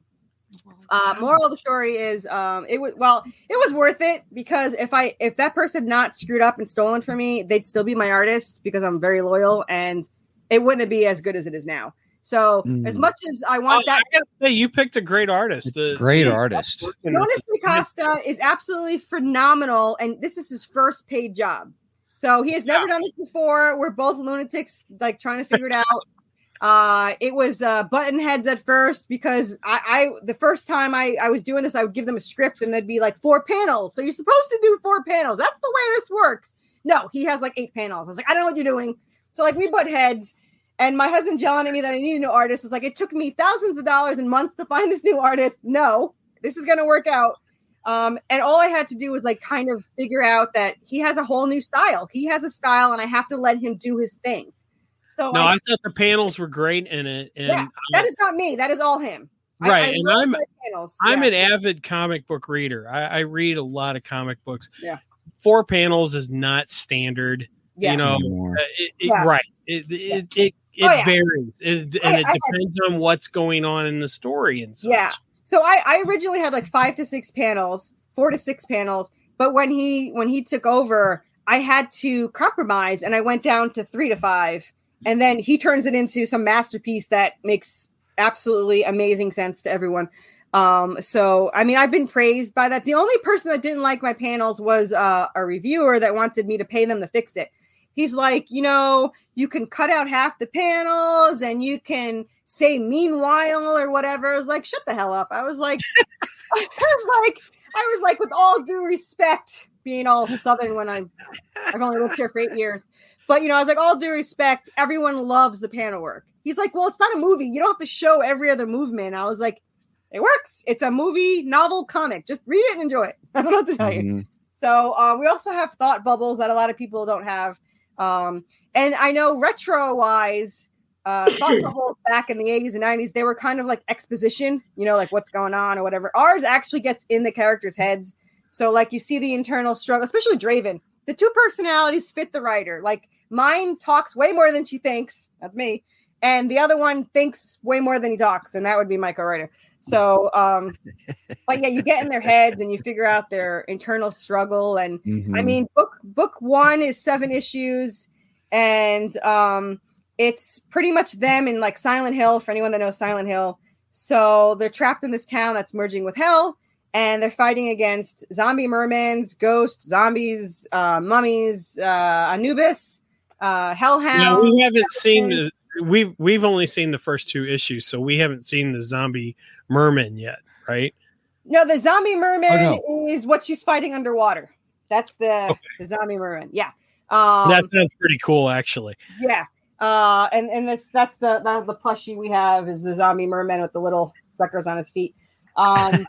moral of the story is it was worth it, because if that person not screwed up and stolen from me, they'd still be my artist because I'm very loyal, and it wouldn't be as good as it is now. So as much as I want that, I gotta say, you picked a great artist. Artist. Jonas Picosta is absolutely phenomenal, and this is his first paid job. So he has never done this before. We're both lunatics, like trying to figure it out. It was button heads at first, because I the first time I was doing this, I would give them a script and they'd be like 4 panels. So you're supposed to do 4 panels. That's the way this works. No, he has like 8 panels. I was like, I don't know what you're doing. So like we butt heads, and my husband yelling at me that I need a new artist. It's like, it took me thousands of dollars and months to find this new artist. No, this is going to work out. And all I had to do was like kind of figure out that he has a whole new style. He has a style, and I have to let him do his thing. So I thought the panels were great in it. And yeah, that is not me. That is all him. Right. And I'm an avid comic book reader. I read a lot of comic books. Yeah. 4 panels is not standard. Yeah. You know, right. It varies. It depends on what's going on in the story and such. Yeah. So I originally had like 5 to 6 panels, 4 to 6 panels. But when he took over, I had to compromise, and I went down to 3 to 5. And then he turns it into some masterpiece that makes absolutely amazing sense to everyone. So I mean, I've been praised by that. The only person that didn't like my panels was a reviewer that wanted me to pay them to fix it. He's like, you can cut out half the panels and you can say meanwhile or whatever. I was like, shut the hell up. I was like, with all due respect, being all Southern when I've only lived here for 8 years. But, I was like, all due respect, everyone loves the panel work. He's like, well, it's not a movie. You don't have to show every other movement. I was like, it works. It's a movie, novel, comic. Just read it and enjoy it. I don't know what to tell you. So we also have thought bubbles that a lot of people don't have. And I know retro-wise, thought bubbles back in the 80s and 90s, they were kind of like exposition, like what's going on or whatever. Ours actually gets in the characters' heads. So like you see the internal struggle, especially Draven. The two personalities fit the writer. Like mine talks way more than she thinks. That's me. And the other one thinks way more than he talks. And that would be my co-writer. So, but yeah, you get in their heads and you figure out their internal struggle. And I mean, book 1 is 7 issues, and it's pretty much them in like Silent Hill, for anyone that knows Silent Hill. So they're trapped in this town that's merging with hell, and they're fighting against zombie mermaids, ghosts, zombies, mummies, Anubis, hellhound. No, we haven't seen we've only seen the first 2 issues, so we haven't seen the zombie merman yet, right? No, the zombie merman is what she's fighting underwater. That's the zombie merman. Yeah. That sounds pretty cool, actually. Yeah. And that's the plushie we have is the zombie merman with the little suckers on his feet. Yeah.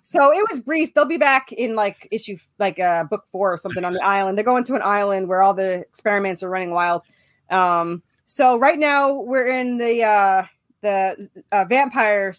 So it was brief. They'll be back in like issue, like book 4 or something on the island. They're going to an island where all the experiments are running wild. So right now we're in the vampire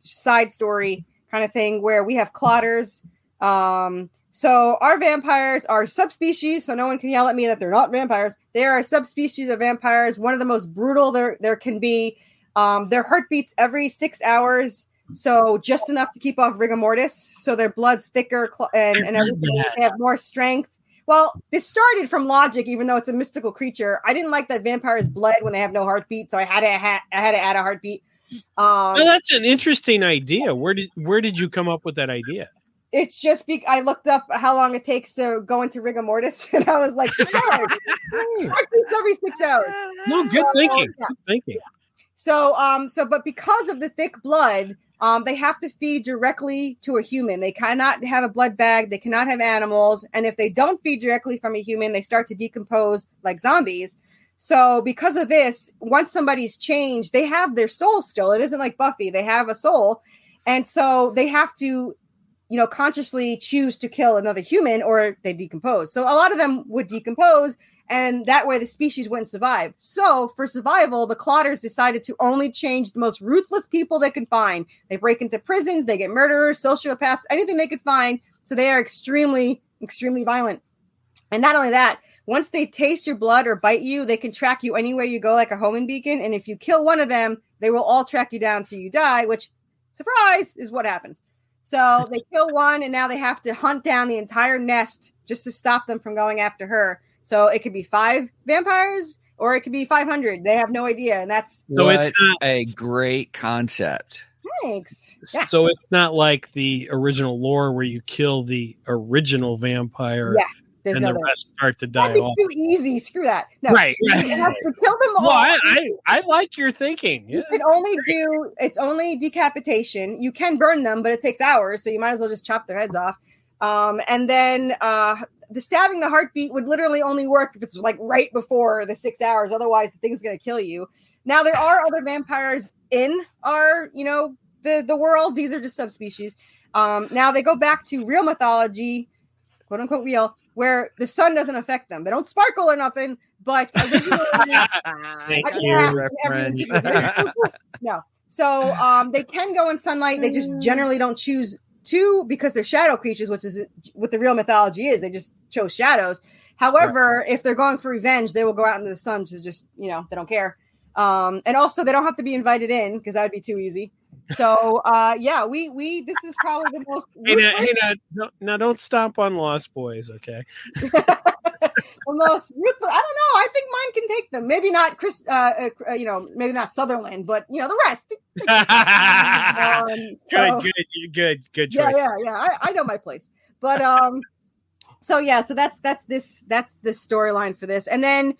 side story kind of thing where we have clotters. So our vampires are subspecies, so no one can yell at me that they're not vampires. They are a subspecies of vampires, one of the most brutal there can be. Their heart beats every 6 hours, so just enough to keep off rigor mortis. So their blood's thicker and everything. They have more strength. Well, this started from logic, even though it's a mystical creature. I didn't like that vampires bled when they have no heartbeat, so I had to add a heartbeat. Well, that's an interesting idea. Where did you come up with that idea? It's just I looked up how long it takes to go into rigor mortis, and I was like, 6 hours. Heartbeats every 6 hours. No, good thinking. Yeah. Good thinking. So, but because of the thick blood, they have to feed directly to a human. They cannot have a blood bag. They cannot have animals. And if they don't feed directly from a human, they start to decompose like zombies. So because of this, once somebody's changed, they have their soul still. It isn't like Buffy. They have a soul. And so they have to, consciously choose to kill another human or they decompose. So a lot of them would decompose, and that way the species wouldn't survive. So for survival, the Clotters decided to only change the most ruthless people they could find. They break into prisons, they get murderers, sociopaths, anything they could find. So they are extremely, extremely violent. And not only that, once they taste your blood or bite you, they can track you anywhere you go like a homing beacon. And if you kill one of them, they will all track you down till you die, which, surprise, is what happens. So they kill one, and now they have to hunt down the entire nest just to stop them from going after her. So it could be 5 vampires or it could be 500. They have no idea. And that's it's not a great concept. Thanks. Yeah. So it's not like the original lore where you kill the original vampire and the rest start to die off. Too easy. Screw that. No. Right. You have to kill them all. Well, I like your thinking. Yes. It's only decapitation. You can burn them, but it takes hours. So you might as well just chop their heads off. And then the stabbing the heartbeat would literally only work if it's like right before the 6 hours. Otherwise, the thing's going to kill you. Now, there are other vampires in our, the world. These are just subspecies. Now they go back to real mythology, quote unquote real, where the sun doesn't affect them. They don't sparkle or nothing, but no. So they can go in sunlight. They just generally don't choose to because they're shadow creatures, which is what the real mythology is. They just chose shadows. However, if they're going for revenge, they will go out into the sun to just, they don't care. And also they don't have to be invited in because that would be too easy. So, we this is probably the most. Now, don't stomp on Lost Boys, okay? The most ruthless. I don't know. I think mine can take them. Maybe not Chris, maybe not Sutherland, but the rest. Good choice. Yeah. I know my place, but so that's the storyline for this, and then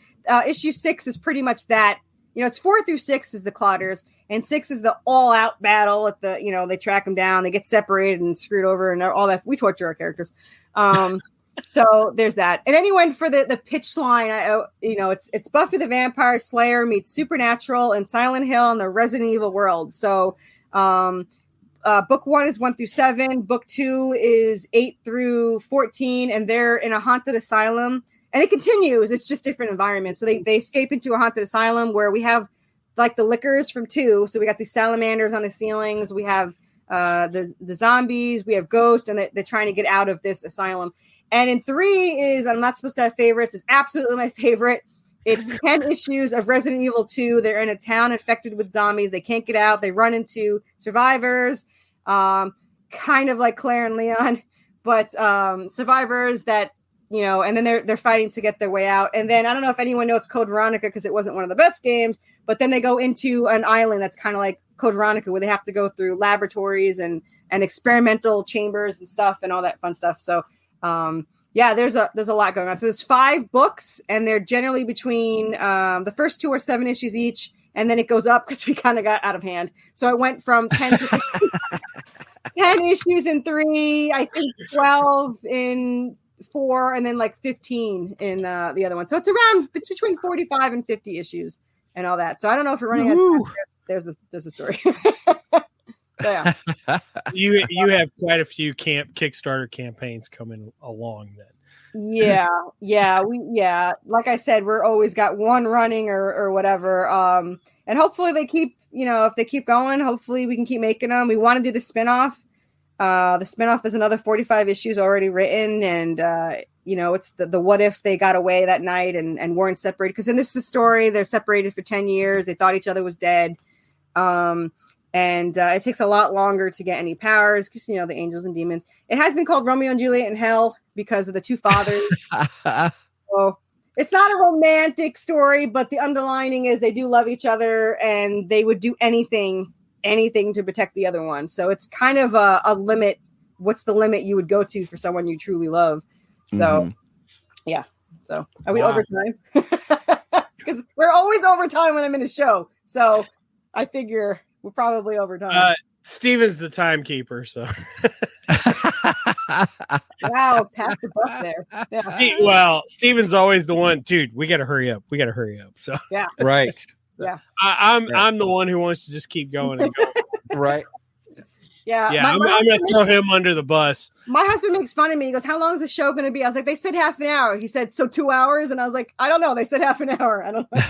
issue 6 is pretty much that. It's 4 through 6 is the Clotters, and 6 is the all-out battle at the. They track them down, they get separated and screwed over, and all that. We torture our characters. So there's that. And then he went for the pitch line. It's Buffy the Vampire Slayer meets Supernatural and Silent Hill in the Resident Evil world. So book 1 is 1 through 7. Book 2 is 8 through 14. And they're in a haunted asylum. And it continues. It's just different environments. So they escape into a haunted asylum where we have like the lickers from 2. So we got these salamanders on the ceilings. We have the zombies. We have ghosts. And they're trying to get out of this asylum. And in 3 is, I'm not supposed to have favorites, is absolutely my favorite. It's 10 issues of Resident Evil 2. They're in a town infected with zombies. They can't get out. They run into survivors, kind of like Claire and Leon, but survivors that, and then they're fighting to get their way out. And then I don't know if anyone knows Code Veronica because it wasn't one of the best games, but then they go into an island that's kind of like Code Veronica where they have to go through laboratories and experimental chambers and stuff and all that fun stuff. So, there's a lot going on. So there's 5 books, and they're generally between the first 2 are 7 issues each, and then it goes up because we kind of got out of hand. So it went from 10 to 10 issues in 3, I think 12 in 4, and then like 15 in the other one. So it's between 45 and 50 issues and all that. So I don't know if we're running out of time. There's a story. So, yeah. You have quite a few Kickstarter campaigns coming along then. Yeah. Like I said, we're always got one running or whatever. And hopefully they keep, if they keep going, hopefully we can keep making them. We want to do the spinoff. The spinoff is another 45 issues already written. And, it's the what if they got away that night and weren't separated. Because in this is the story, they're separated for 10 years. They thought each other was dead. And it takes a lot longer to get any powers because, the angels and demons. It has been called Romeo and Juliet in Hell because of the 2 fathers. So it's not a romantic story, but the underlining is they do love each other and they would do anything to protect the other one. So it's kind of a limit. What's the limit you would go to for someone you truly love? So, yeah. So are we over time? Because we're always over time when I'm in a show. So I figure we're probably over time. Steven's the timekeeper, so. Wow, tap the butt there. Yeah. Steven's always the one, dude. We got to hurry up. So yeah, right. Yeah, I'm the one who wants to just keep going and going. Right. Yeah. I'm going to throw him under the bus. My husband makes fun of me. He goes, "How long is the show going to be?" I was like, "They said half an hour." He said, "So 2 hours?" And I was like, "I don't know. They said half an hour. I don't know."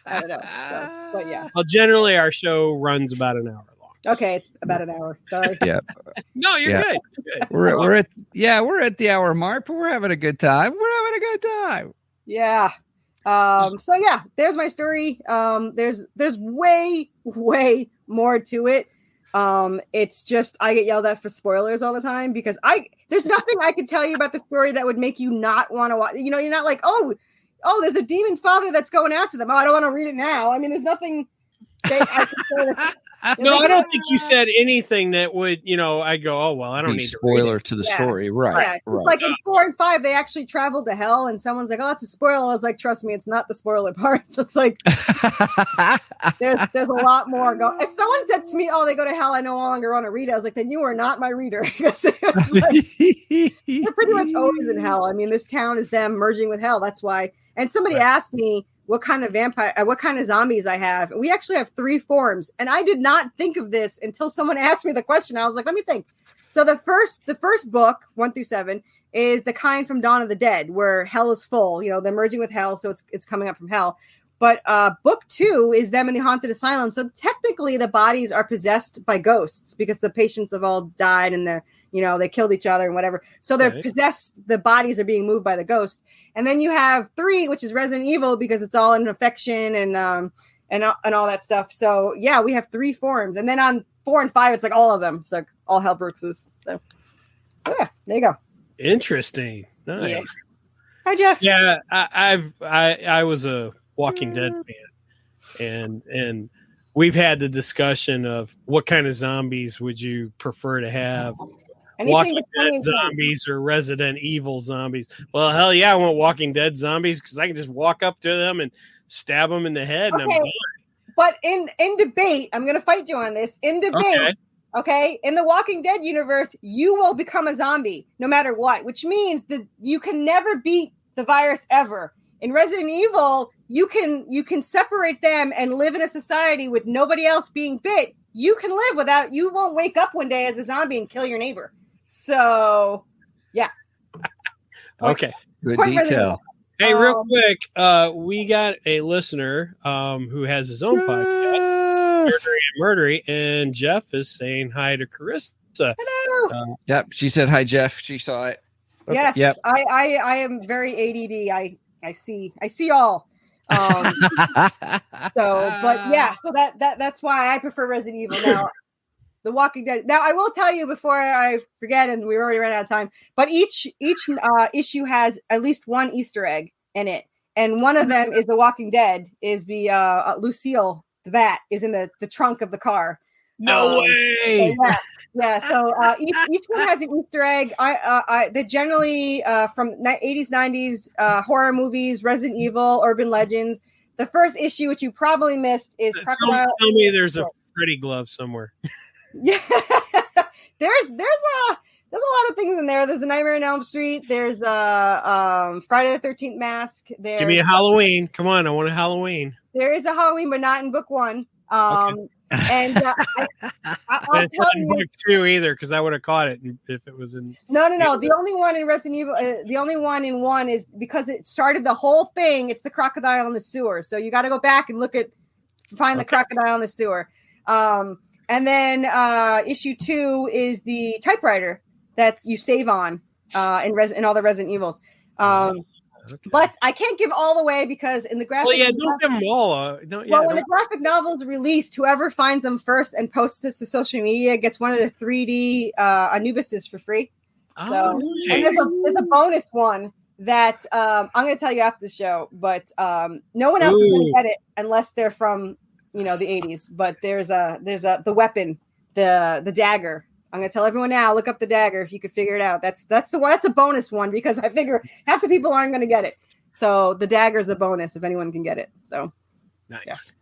I don't know. So, but yeah. Well, generally our show runs about an hour long. Okay, it's about an hour. Sorry. Yeah. No, you're good. We're at the hour mark, but we're having a good time. Yeah. So yeah, there's my story. There's way more to it. It's just I get yelled at for spoilers all the time because there's nothing I could tell you about the story that would make you not want to watch. You're not like, oh, there's a demon father that's going after them. Oh, I don't want to read it now. I mean, there's nothing. I don't think you said anything that would, I go, oh, well, I don't need spoiler to the story. Right. Yeah. Right. Like in 4 and 5, they actually traveled to hell and someone's like, oh, that's a spoiler. I was like, trust me, it's not the spoiler part. So it's like, there's a lot more. If someone said to me, oh, they go to hell, I no longer want to read it. I was like, then you are not my reader. Because they're pretty much always in hell. I mean, this town is them merging with hell. That's why. And somebody asked me, what kind of zombies I have. We actually have 3 forms. And I did not think of this until someone asked me the question. I was like, let me think. So the first book, 1 through 7, is the kind from Dawn of the Dead, where hell is full. They're merging with hell, so it's coming up from hell. But book 2 is them in the haunted asylum. So technically the bodies are possessed by ghosts because the patients have all died and they're, they killed each other and whatever. So they're possessed. The bodies are being moved by the ghost. And then you have 3, which is Resident Evil because it's all in affection and all that stuff. So yeah, we have 3 forms. And then on 4 and 5, it's like all of them. It's like all hell breaks loose. So yeah, there you go. Interesting. Nice. Hi, Jeff. Yeah, I was a Walking Dead fan, and we've had the discussion of what kind of zombies would you prefer to have. Anything Walking but Dead 20 and 20. zombies or Resident Evil zombies. Well, hell yeah, I want Walking Dead zombies because I can just walk up to them and stab them in the head and I'm done. But in debate, I'm going to fight you on this. In debate, okay, in the Walking Dead universe, you will become a zombie no matter what, which means that you can never beat the virus ever. In Resident Evil, you can separate them and live in a society with nobody else being bit. You can live without. You won't wake up one day as a zombie and kill your neighbor. So, yeah. Okay. Good detail. Hey, real quick, we got a listener who has his own podcast, Murdery, and Jeff is saying hi to Carissa. Hello. Yep, she said hi, Jeff. She saw it. Okay. Yes. Yep. I am very ADD. I see all. So, but yeah, so that's why I prefer Resident Evil now. The Walking Dead. Now, I will tell you before I forget, and we already ran out of time, but each issue has at least one Easter egg in it. And one of them is The Walking Dead, is the Lucille, the bat, is in the trunk of the car. No way! Yeah. So each one has an Easter egg. They're generally from 80s, 90s horror movies, Resident Evil, urban legends. The first issue, which you probably missed, is Crocodile. Tell me there's a Freddy glove somewhere. Yeah, there's a lot of things in there. There's a Nightmare on Elm Street. There's a Friday the 13th mask. Give me a Halloween. Come on, I want a Halloween. There is a Halloween, but not in book one. Okay. And I'll it's tell not in you, book two either, because I would have caught it if it was in. No. The only one in Resident Evil, the only one in one is because it started the whole thing. It's the crocodile in the sewer. So you got to go back and find the crocodile in the sewer. And then issue 2 is the typewriter that you save on in all the Resident Evils. But I can't give all away because in the graphic. Well, yeah, don't give them all. When the graphic novel is released, whoever finds them first and posts it to social media gets one of the 3D Anubises for free. So, and there's a bonus one that I'm going to tell you after the show, but no one else is going to get it unless they're from the 80s. But there's the weapon, the dagger. I'm going to tell everyone now, look up the dagger if you could figure it out. That's the one. That's a bonus one because I figure half the people aren't going to get it. So the dagger is the bonus if anyone can get it. So nice.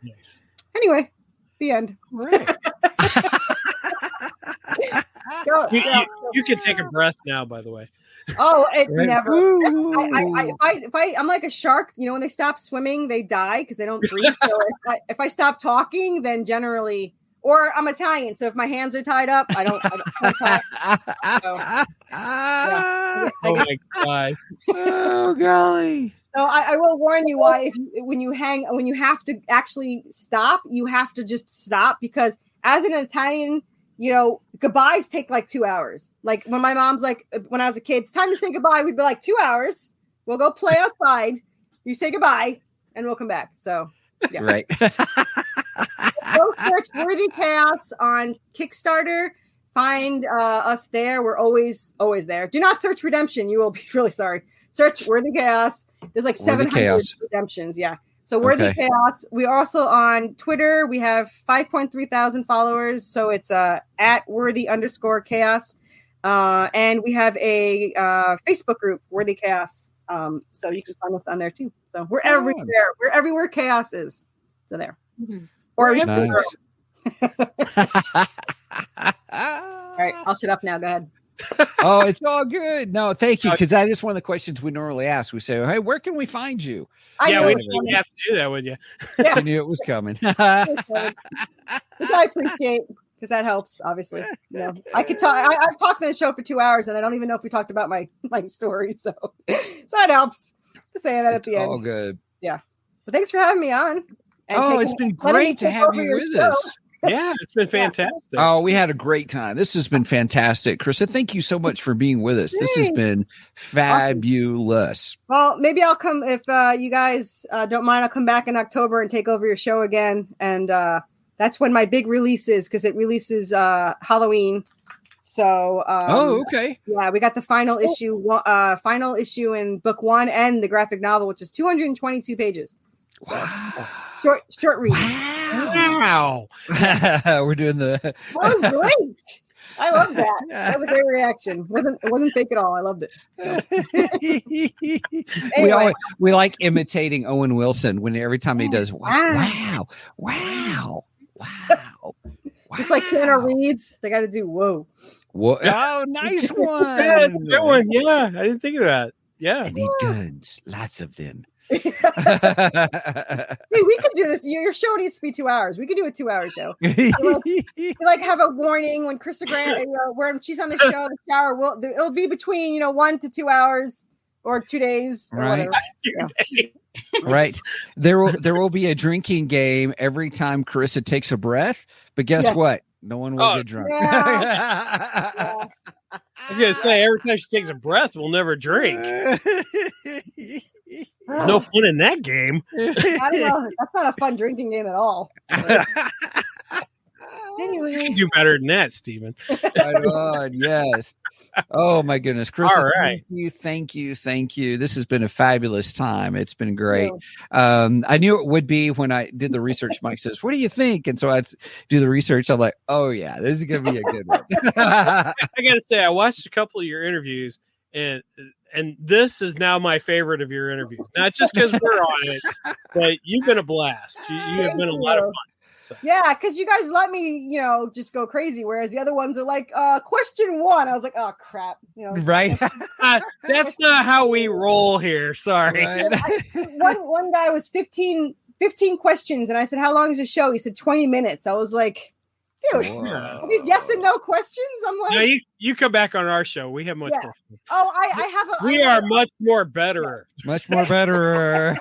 Anyway, the end. Right. You can take a breath now, by the way. Oh, never. I'm like a shark. When they stop swimming, they die because they don't breathe. So if I stop talking, then generally. Or I'm Italian, so if my hands are tied up, I don't talk. So, yeah. Oh my god! Oh golly! So I will warn you why when you have to actually stop, you have to just stop because as an Italian, goodbyes take like 2 hours. Like when my mom's like, when I was a kid, it's time to say goodbye. We'd be like 2 hours. We'll go play outside. You say goodbye, and we'll come back. So yeah. Right. Go search Worthy Chaos on Kickstarter. Find us there. We're always there. Do not search Redemption. You will be really sorry. Search Worthy Chaos. There's like 700 redemptions. Yeah. So Worthy Chaos. We're also on Twitter. We have 5.3 thousand followers. So it's at Worthy_Chaos. And we have a Facebook group, Worthy Chaos. So you can find us on there too. So we're everywhere. We're everywhere chaos is. So there. Mm-hmm. Or nice. All right, I'll shut up now. Go ahead. Oh, it's all good. No, thank you. Because that is one of the questions we normally ask. We say, "Hey, where can we find you?" We have to do that with you. Yeah. I knew it was coming. Which I appreciate because that helps. Obviously, I could talk. I've talked on the show for 2 hours, and I don't even know if we talked about my story. So it helps to say that at the end. All good. Yeah. But thanks for having me on. It's been great to have you with us. Yeah, it's been fantastic. Oh, we had a great time. This has been fantastic. Carissa, thank you so much for being with us. Thanks. This has been fabulous. Well, maybe I'll come if you guys don't mind. I'll come back in October and take over your show again. And that's when my big release is because it releases Halloween. So, okay. Yeah, we got the final issue in book 1 and the graphic novel, which is 222 pages. So, short read. Wow. We're doing the. That was great. I love that. That was a great reaction. It wasn't fake at all. I loved it. Anyway. we like imitating Owen Wilson when every time he does wow. Just like Keanu Reeves, they got to do whoa. Oh, nice one. Good one. Yeah, I didn't think of that. Yeah. I need guns, lots of them. Hey, we could do this. Your show needs to be 2 hours. We could do a 2-hour show. like have a warning when Corissa Grant, when she's on the show, the shower it'll be between 1 to 2 hours or 2 days, or right? Whatever. Right. There will be a drinking game every time Corissa takes a breath. But guess what? No one will get drunk. Yeah. I was gonna say every time she takes a breath, we'll never drink. No fun in that game. I don't know. That's not a fun drinking game at all. Anyway. You can do better than that, Steven. Right on, yes. Oh my goodness, Chris! All right. Thank you. This has been a fabulous time. It's been great. I knew it would be when I did the research. Mike says, "What do you think?" And so I do the research. I'm like, "Oh yeah, this is gonna be a good one." I gotta say, I watched a couple of your interviews, and this is now my favorite of your interviews. Not just because we're on it, but you've been a blast. You have been a lot of fun. So. Yeah, because you guys let me, just go crazy. Whereas the other ones are like, question 1. I was like, oh crap, Right? That's not how we roll here. Sorry. Right. One guy was 15 questions, and I said, how long is the show? He said 20 minutes. I was like, dude, are these yes and no questions? I'm like, no, you come back on our show. We have much more fun. Oh, I We are much more better. Much more better.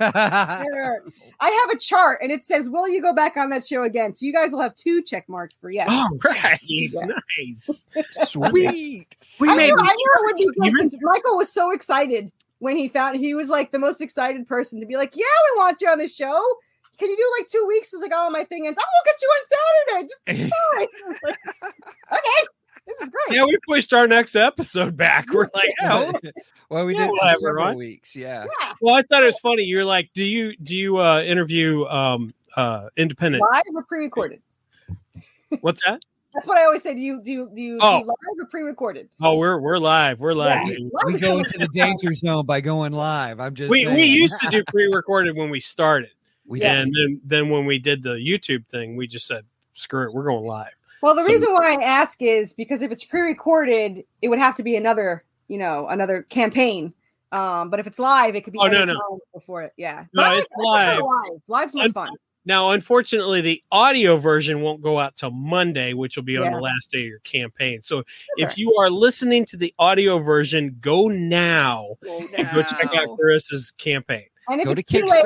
I have a chart, and it says, will you go back on that show again? So you guys will have 2 check marks for yes. All right. Yeah. Nice. Sweet. I knew it would be good. Michael was so excited when he was like the most excited person to be like, yeah, we want you on the show. Can you do like 2 weeks? It's like, oh, my thing ends. We'll get you on Saturday. Just like, okay, this is great. Yeah, we pushed our next episode back. We're like, oh, well, we did we'll for several weeks. Yeah. Well, I thought it was funny. You're like, do you interview independent live or pre-recorded? What's that? That's what I always say. Do you do live or pre-recorded? Oh, we're live. We're live. Yeah. We go into the danger zone by going live. I'm just we saying. used to do pre-recorded when we started. And then when we did the YouTube thing, we just said, screw it, we're going live. Well, the reason why I ask is because if it's pre-recorded, it would have to be another campaign. But if it's live, it could be before it. Yeah. No, it's live. Live's more fun. Now, unfortunately, the audio version won't go out till Monday, which will be on the last day of your campaign. So if you are listening to the audio version, go now. And go check out Carissa's campaign. And if it's too late,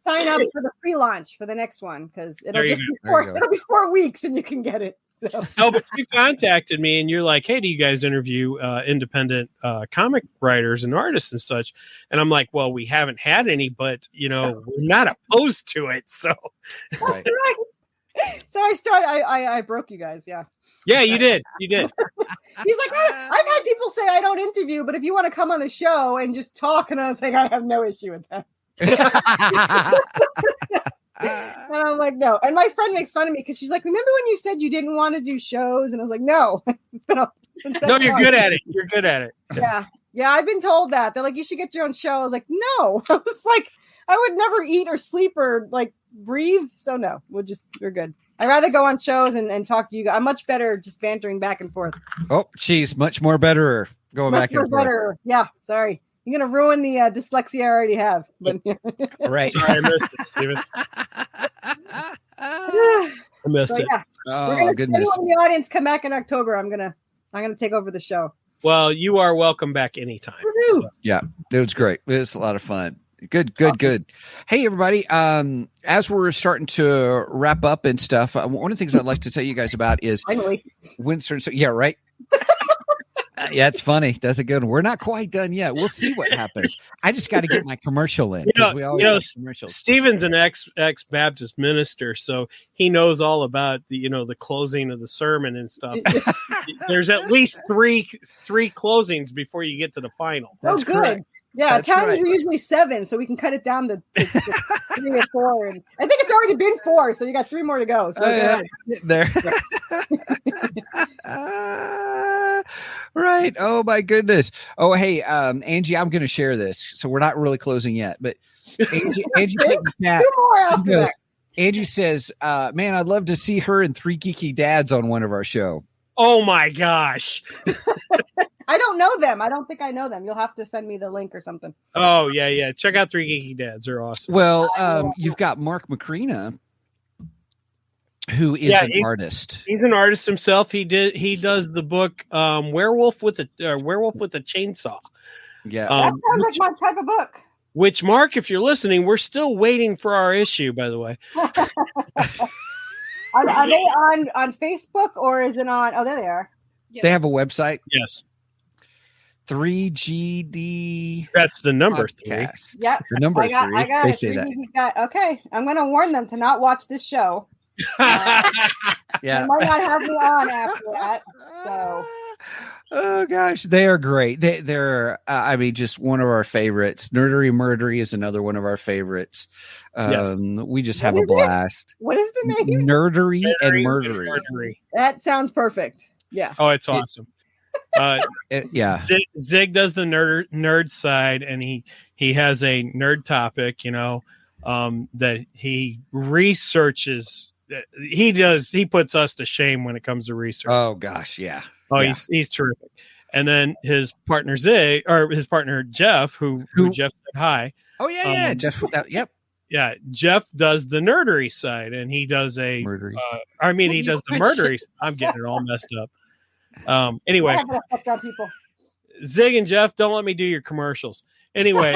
sign up for the pre-launch for the next one, because it'll be 4 weeks and you can get it. So. No, but you contacted me and you're like, hey, do you guys interview independent comic writers and artists and such? And I'm like, well, we haven't had any, but we're not opposed to it. So that's right. So I broke you guys. Yeah. Yeah, you did. You did. He's like, I've had people say I don't interview, but if you want to come on the show and just talk, and I was like, I have no issue with that. And I'm like, no. And my friend makes fun of me because she's like, remember when you said you didn't want to do shows? And I was like, no. No, you're good at it. You're good at it. Yeah. Yeah, I've been told that. They're like, you should get your own show. I was like, no. I was like, I would never eat or sleep or like breathe. So no, we're good. I'd rather go on shows and talk to you guys. I'm much better just bantering back and forth. Oh, geez, much more better going back and forth. Yeah, sorry. You're going to ruin the dyslexia I already have. But right. Sorry, I missed it, Steven. I missed it. Yeah. Oh, goodness. Anyone in the audience come back in October, I'm gonna take over the show. Well, you are welcome back anytime. So. Yeah, it was great. It was a lot of fun. Good. Hey, everybody. As we're starting to wrap up and stuff, one of the things I'd like to tell you guys about is finally. yeah, right. Yeah, it's funny. That's a good one. We're not quite done yet. We'll see what happens. I just got to get my commercial in because we always have commercials. Steven's an ex Baptist minister, so he knows all about the closing of the sermon and stuff. There's at least three closings before you get to the final. That's good. Correct. Yeah, Italians are usually 7, so we can cut it down to 3 or 4. And I think it's already been 4, so you got 3 more to go. So there. Right. Oh my goodness. Oh, hey, Angie, I'm going to share this. So we're not really closing yet, but Angie put in the chat. 2 more after that. Angie says, man, I'd love to see her and 3 geeky dads on one of our show. Oh my gosh. I don't know them. I don't think I know them. You'll have to send me the link or something. Oh, yeah. Check out 3 Geeky Dads. They're awesome. Well, you've got Mark Macrina, who is an artist. He's an artist himself. He does the book Werewolf with a Chainsaw. Yeah. That sounds like my type of book. Which, Mark, if you're listening, we're still waiting for our issue, by the way. Are they on Facebook or is it on? Oh, there they are. Yes. They have a website. Yes. 3GD. That's the number podcast. 3. Yeah. The number 3. I got they it. say that. Okay. I'm going to warn them to not watch this show. Yeah. They might not have me on after that. So. Oh gosh, they are great. They're just one of our favorites. Nerdery Murdery is another one of our favorites. Yes. We just have a blast. What is the name? Nerdery and Murdery. That sounds perfect. Yeah. Oh, it's awesome. Yeah. Zig does the nerd side, and he has a nerd topic, that he researches. He puts us to shame when it comes to research. Oh gosh, yeah. Oh, yeah. He's terrific. And then his partner Jeff, who Jeff said hi. Oh yeah, Jeff. Yep. Yeah, Jeff does the nerdery side, and he does he does the murdery. I'm getting it all messed up. Anyway, Zig and Jeff, don't let me do your commercials. Anyway,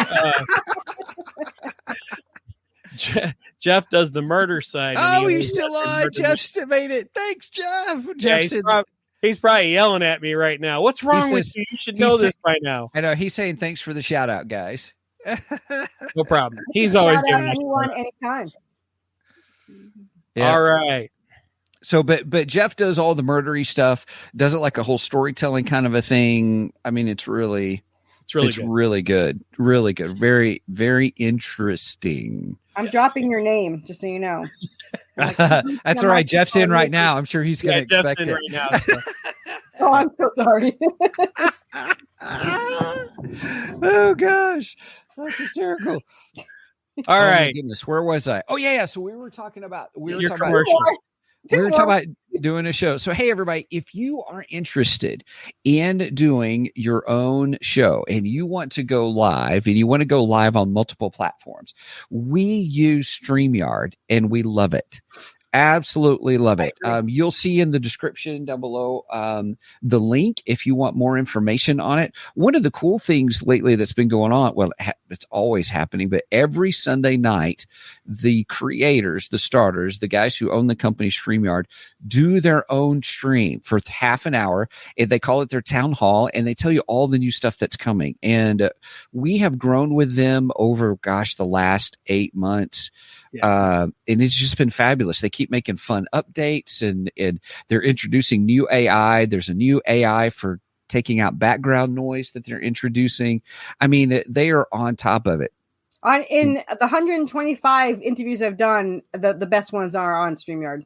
Jeff does the murder side. Oh, you're still on. Jeff made it. Thanks, Jeff. He's probably yelling at me right now. What's wrong with you? You should know this by now. I know. He's saying thanks for the shout out, guys. No problem. He's always giving anyone anytime. Yeah. All right. So, but Jeff does all the murdery stuff. Does it like a whole storytelling kind of a thing. I mean, it's really good. Really good. Very, very interesting. I'm dropping your name, just so you know. That's all right. Jeff's in right now. I'm sure he's going to expect it. Right now, so. Oh, I'm so sorry. Oh gosh, that's hysterical. All right, my goodness, where was I? Oh yeah. So we were talking about commercial. We were talking about doing a show. So, hey, everybody, if you are interested in doing your own show and you want to go live on multiple platforms, we use StreamYard and we love it. Absolutely love it. You'll see in the description down below the link if you want more information on it. One of the cool things lately that's been going on, well, it's always happening, but every Sunday night, the creators, the starters, the guys who own the company StreamYard do their own stream for half an hour. And they call it their town hall, and they tell you all the new stuff that's coming. And we have grown with them over, the last 8 months. Yeah. And it's just been fabulous. They keep making fun updates and they're introducing new AI. There's a new AI for taking out background noise that they're introducing. I mean, they are on top of it. In the 125 interviews I've done, the best ones are on StreamYard.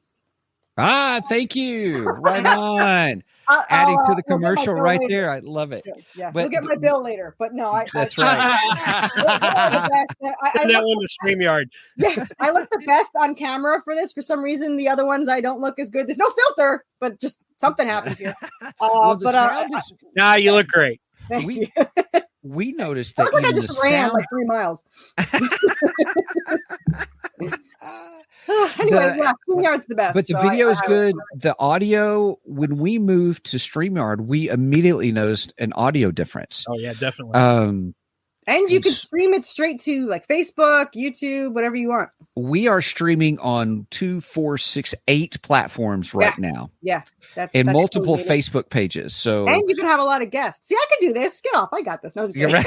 Thank you. Right on. Adding to the commercial right there. I love it. Yeah, but, we'll get my bill later. But no, that's right. I that one to StreamYard. Yeah, I look the best on camera for this. For some reason, the other ones I don't look as good. There's no filter, but just something happens here. You look great. We noticed that I just ran like 3 miles. Anyway, StreamYard's the best. But the video is good. The audio, when we moved to StreamYard, we immediately noticed an audio difference. Oh yeah, definitely. And And you can stream it straight to like Facebook, YouTube, whatever you want. We are streaming on 2, 4, 6, 8 platforms right now. Yeah. That's multiple cool, Facebook pages. So and you can have a lot of guests. See, I can do this. Get off. I got this. No, just You're right.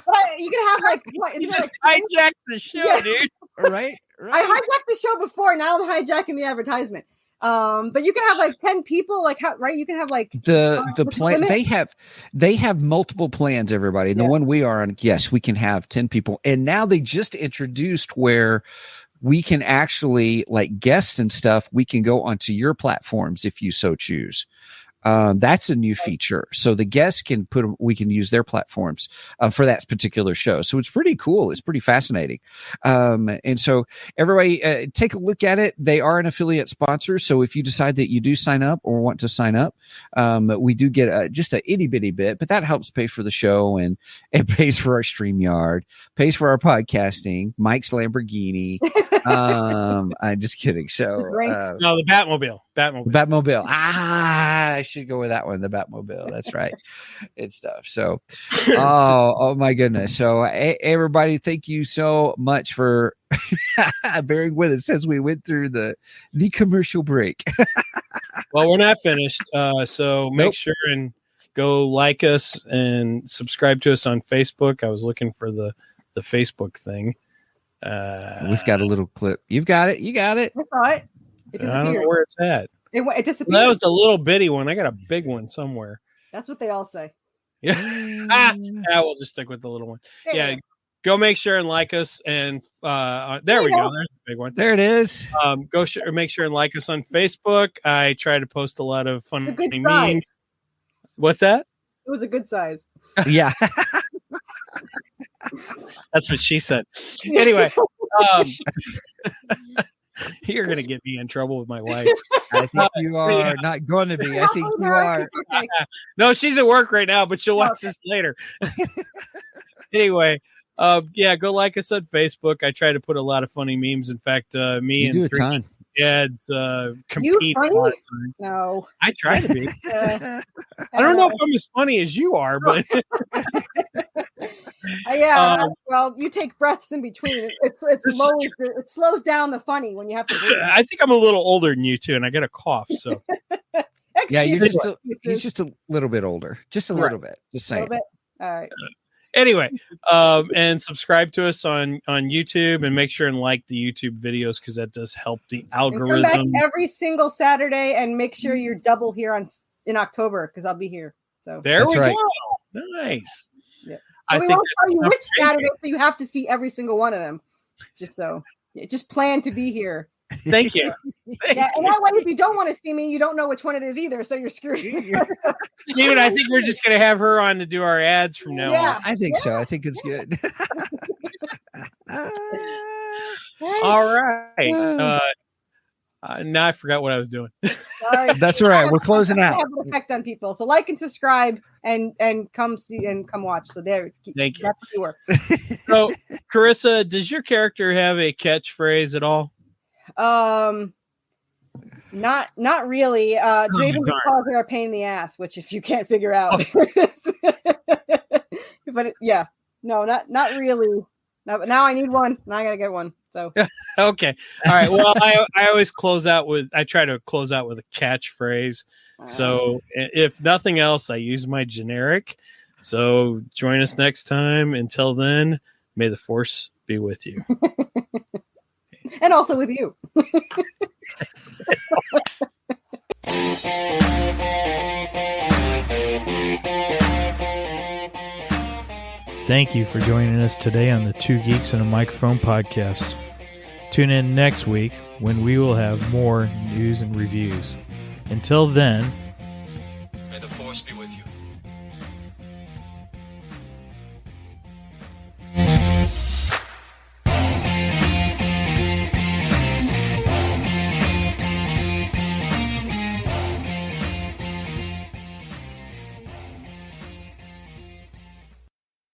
But you can have like what is You it just like hijacked the show, dude. right. I hijacked the show before. Now I'm hijacking the advertisement. But you can have like 10 people, like right? You can have like the plan. They have multiple plans. Everybody, the one we are on, yes, we can have 10 people. And now they just introduced where we can actually like guests and stuff. We can go onto your platforms if you so choose. That's a new feature. So the guests we can use their platforms for that particular show. So it's pretty cool. It's pretty fascinating. And so everybody take a look at it. They are an affiliate sponsor. So if you decide that you do sign up or want to sign up, we do get just a itty bitty bit, but that helps pay for the show and it pays for our StreamYard, pays for our podcasting, Mike's Lamborghini. I'm just kidding. So no, the Batmobile. I should go with that one. The Batmobile. That's right. And stuff. So, oh my goodness. So everybody, thank you so much for bearing with us as we went through the commercial break. Well, we're not finished. So make sure and go like us and subscribe to us on Facebook. I was looking for the Facebook thing. We've got a little clip. You've got it. You got it. I saw it. It disappeared. I don't know where it's at. It disappeared. Well, that was a little bitty one. I got a big one somewhere. That's what they all say. Yeah. We'll just stick with the little one. Yeah. Go make sure and like us. And there we go. There's a big one. There it is. Make sure and like us on Facebook. I try to post a lot of fun memes. Size. What's that? It was a good size. Yeah. That's what she said. Anyway, you're going to get me in trouble with my wife. I think you are not going to be. I think you are. No, she's at work right now, but she'll watch this later. Anyway, go like us on Facebook. I try to put a lot of funny memes. In fact, me you and do a ton. Dads compete. No, I try to be. I don't know if I'm as funny as you are, but well, you take breaths in between. It slows down the funny when you have to breathe. I think I'm a little older than you too, and I get a cough. So yeah, he's just a little bit older, just a little bit. Just saying. All right. Anyway, and subscribe to us on YouTube and make sure and like the YouTube videos because that does help the algorithm. And come back every single Saturday and make sure you're double here in October because I'll be here. So there we go. Nice. Yeah. I won't tell you which Saturday, so you have to see every single one of them. Just plan to be here. Thank you. And that way, if you don't want to see me, you don't know which one it is either, so you're screwed. Steven, I think we're just going to have her on to do our ads from now on. I think so. I think it's good. All right. Now I forgot what I was doing. Sorry. That's all right. We're closing out. Have an effect on people. So like and subscribe and come see and come watch. So there. Thank you. That's what you were. So, Corissa, does your character have a catchphrase at all? Not really. Draven calls her a pain in the ass, which if you can't figure out, but not really. Now I need one. Now I gotta get one. So okay, all right. Well, I always I try to close out with a catchphrase. So if nothing else, I use my generic. So join us next time. Until then, may the force be with you. And also with you. Thank you for joining us today on the Two Geeks and a Microphone podcast. Tune in next week when we will have more news and reviews. Until then,